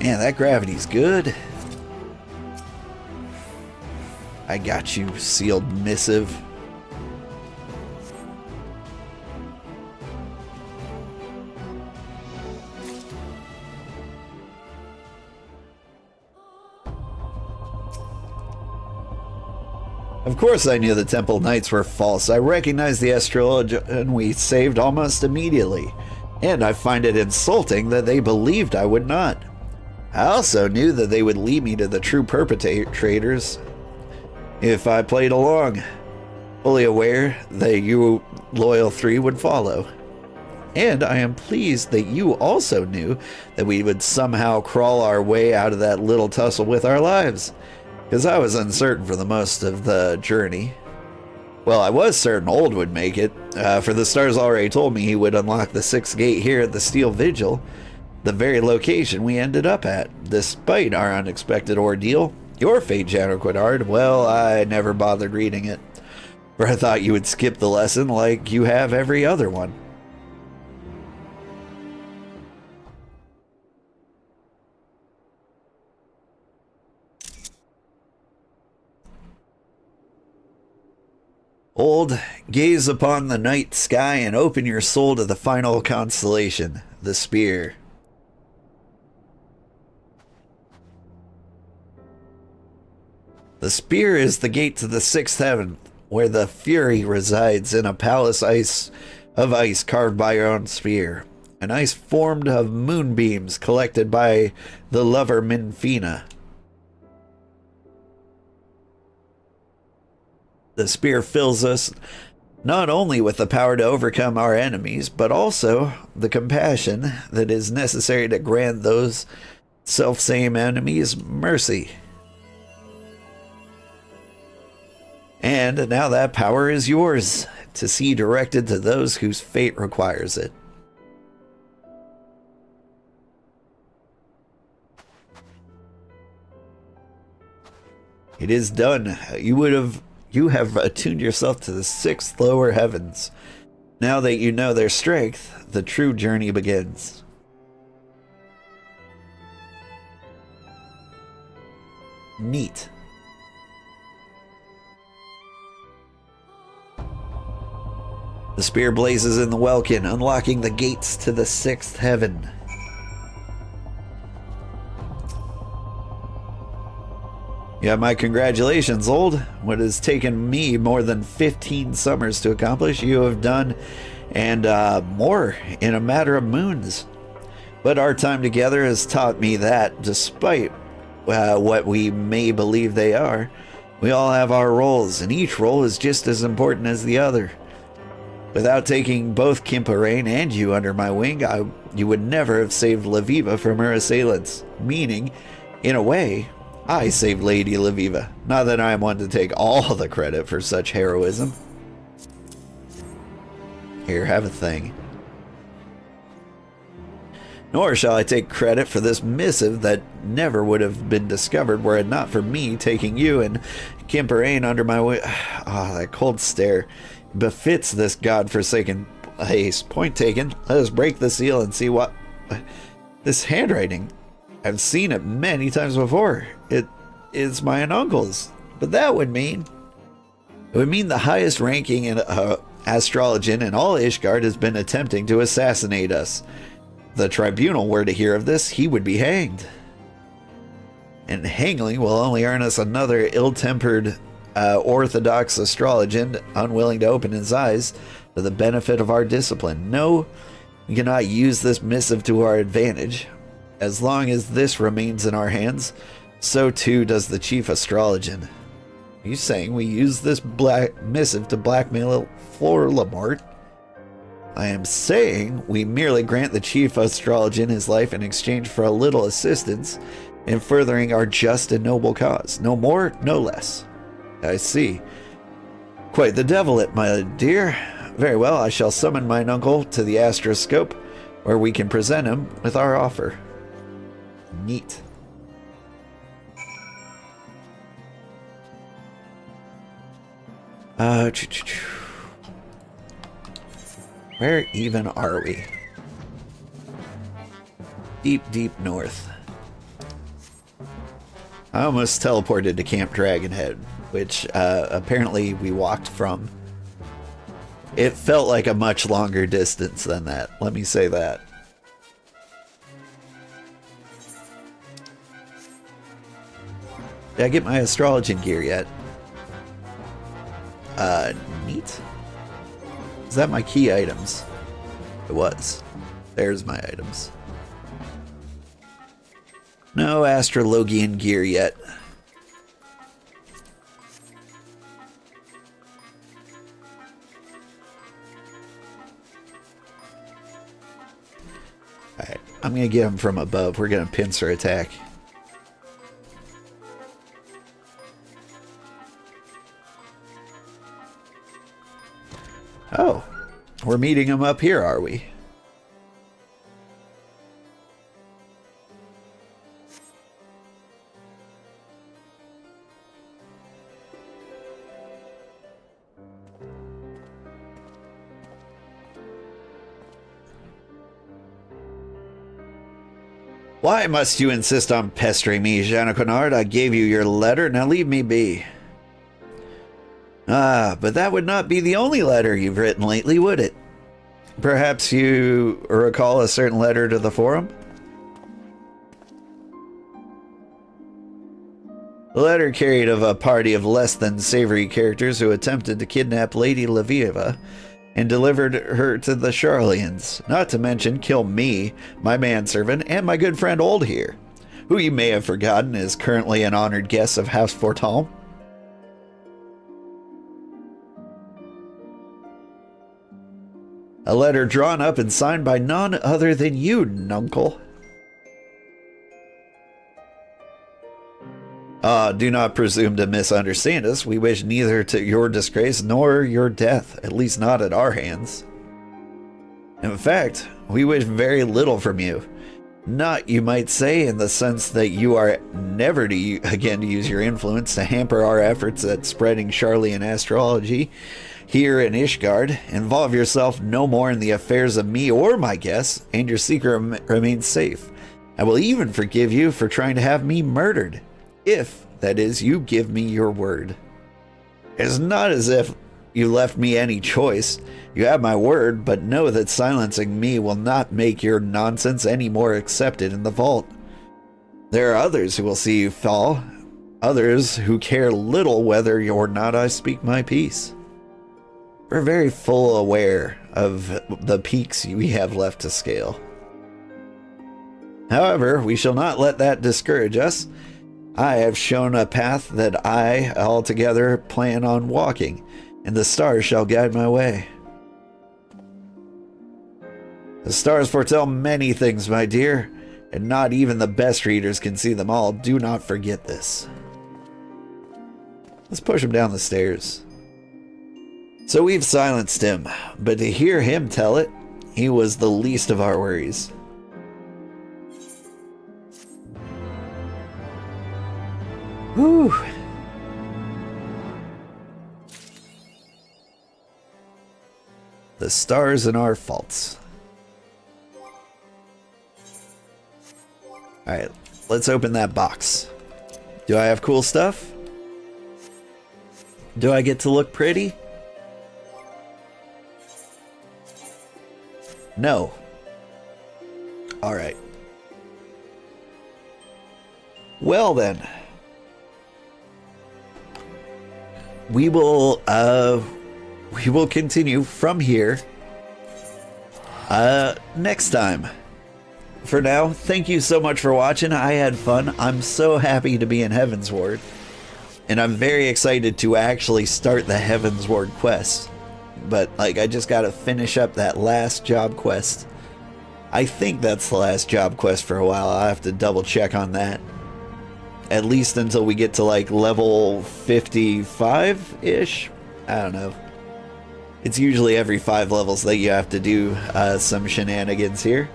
Speaker 2: Man, that gravity's good. I got you, sealed missive. Of course I knew the Temple Knights were false. I recognized the Astrologian we saved almost immediately. And I find it insulting that they believed I would not. I also knew that they would lead me to the true perpetrators if I played along, fully aware that you loyal three would follow. And I am pleased that you also knew that we would somehow crawl our way out of that little tussle with our lives, because I was uncertain for the most of the journey. Well, I was certain Old would make it, for the stars already told me he would unlock the 6th gate here at the Stone Vigil, the very location we ended up at. Despite our unexpected ordeal, your fate, General Quidard, well, I never bothered reading it, for I thought you would skip the lesson like you have every other one. Old, gaze upon the night sky and open your soul to the final constellation, the spear. The spear is the gate to the sixth heaven, where the Fury resides in a palace of ice carved by your own spear. An ice formed of moonbeams collected by the lover Minfina. The spear fills us not only with the power to overcome our enemies, but also the compassion that is necessary to grant those self-same enemies mercy. And now that power is yours to see directed to those whose fate requires it. It is done. You have attuned yourself to the sixth lower heavens. Now that you know their strength, the true journey begins. Neat. The spear blazes in the welkin, unlocking the gates to the sixth heaven. Yeah, my congratulations, Old. What has taken me more than 15 summers to accomplish, you have done, and more in a matter of moons. But our time together has taught me that, despite what we may believe they are, we all have our roles, and each role is just as important as the other. Without taking both Kimparain and you under my wing, you would never have saved Laviva from her assailants. Meaning, in a way, I saved Lady Laviva. Not that I am one to take all the credit for such heroism. Here, have a thing. Nor shall I take credit for this missive that never would have been discovered were it not for me taking you and Kimparain under my wing. Ah, that cold stare befits this godforsaken place. Point taken. Let us break the seal and see what... This handwriting... I've seen it many times before. It is my uncle's. But that would mean... It would mean the highest ranking in Astrologian in all Ishgard has been attempting to assassinate us. If the tribunal were to hear of this, he would be hanged. And hanging will only earn us another ill-tempered orthodox Astrologian unwilling to open his eyes for the benefit of our discipline. No, we cannot use this missive to our advantage. As long as this remains in our hands, so too does the chief Astrologian. Are you saying we use this missive to blackmail Florlamort? I am saying we merely grant the chief Astrologian his life in exchange for a little assistance in furthering our just and noble cause. No more, no less. I see. Quite the devilit, my dear. Very well, I shall summon mine uncle to the astroscope, where we can present him with our offer. Neat. Where even are we? Deep, deep north. I almost teleported to Camp Dragonhead, which apparently we walked from. It felt like a much longer distance than that. Let me say that. Did I get my Astrologian gear yet? Neat. Is that my key items? It was. There's my items. No Astrologian gear yet. Alright, I'm gonna get him from above. We're gonna pincer attack. Oh, we're meeting him up here, are we? Why must you insist on pestering me, Jeanne Connard? I gave you your letter, now leave me be. Ah, but that would not be the only letter you've written lately, would it? Perhaps you recall a certain letter to the forum? The letter carried of a party of less than savory characters who attempted to kidnap Lady Laviva and delivered her to the Charlians, not to mention kill me, my manservant, and my good friend Old here, who you may have forgotten is currently an honored guest of House Forton. A letter drawn up and signed by none other than you, Nuncle. Do not presume to misunderstand us. We wish neither to your disgrace nor your death, at least not at our hands. In fact, we wish very little from you. Not, you might say, in the sense that you are never to again to use your influence to hamper our efforts at spreading Charlian astrology here in Ishgard. Involve yourself no more in the affairs of me or my guests, and your secret remains safe. I will even forgive you for trying to have me murdered, if, that is, you give me your word. It's not as if you left me any choice. You have my word, but know that silencing me will not make your nonsense any more accepted in the vault. There are others who will see you fall, others who care little whether or not I speak my piece. We're very full aware of the peaks we have left to scale. However, we shall not let that discourage us. I have shown a path that I altogether plan on walking, and the stars shall guide my way. The stars foretell many things, my dear, and not even the best readers can see them all. Do not forget this. Let's push him down the stairs. So we've silenced him, but to hear him tell it, he was the least of our worries. Whew. The stars and our faults. Alright, let's open that box. Do I have cool stuff? Do I get to look pretty? No. Alright. Well then. We will continue from here next time. For now, thank you so much for watching. I had fun. I'm so happy to be in Heavensward, and I'm very excited to actually start the Heavensward quest. But like, I just gotta finish up that last job quest. I think that's the last job quest for a while. I'll have to double check on that. At least until we get to like level 55-ish. I don't know. It's usually every 5 levels that you have to do some shenanigans here.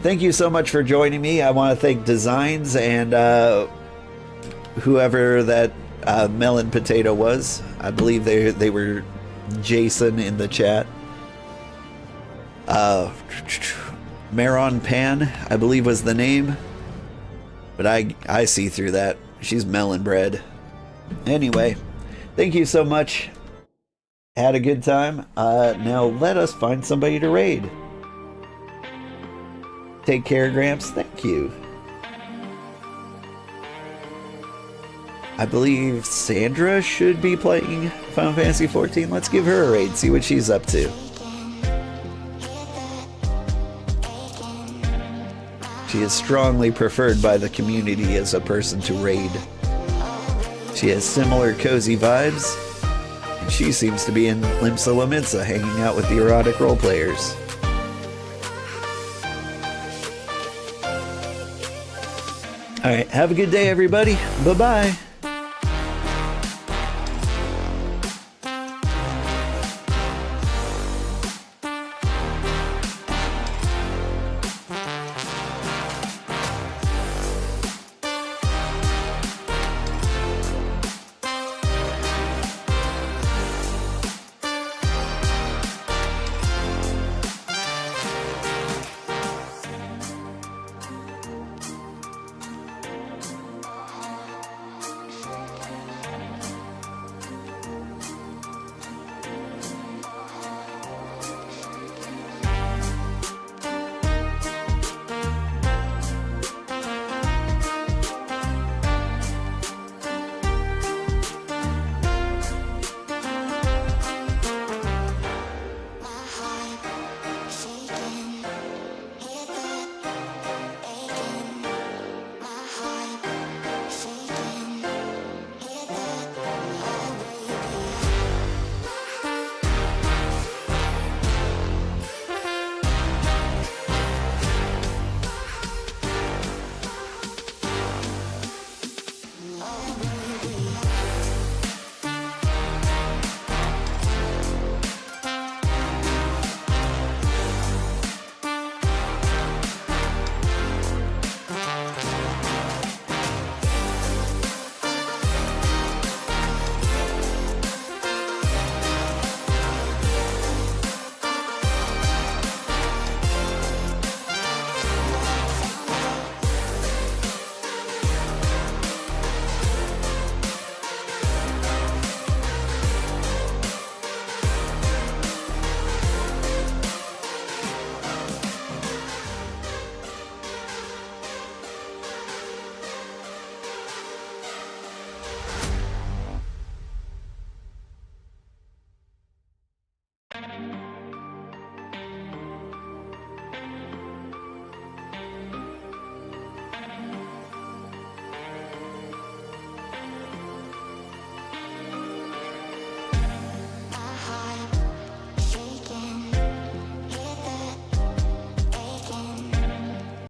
Speaker 2: Thank you so much for joining me. I want to thank Designs and whoever that Melon Potato was. I believe they were Jason in the chat. Maron Pan, I believe was the name. But I see through that. She's melon bread. Anyway, thank you so much. Had a good time. Now let us find somebody to raid. Take care, Gramps. Thank you. I believe Sandra should be playing Final Fantasy XIV. Let's give her a raid, see what she's up to. She is strongly preferred by the community as a person to raid. She has similar cozy vibes, and she seems to be in Limsa Lominsa hanging out with the erotic roleplayers. Alright, have a good day everybody. Bye-bye.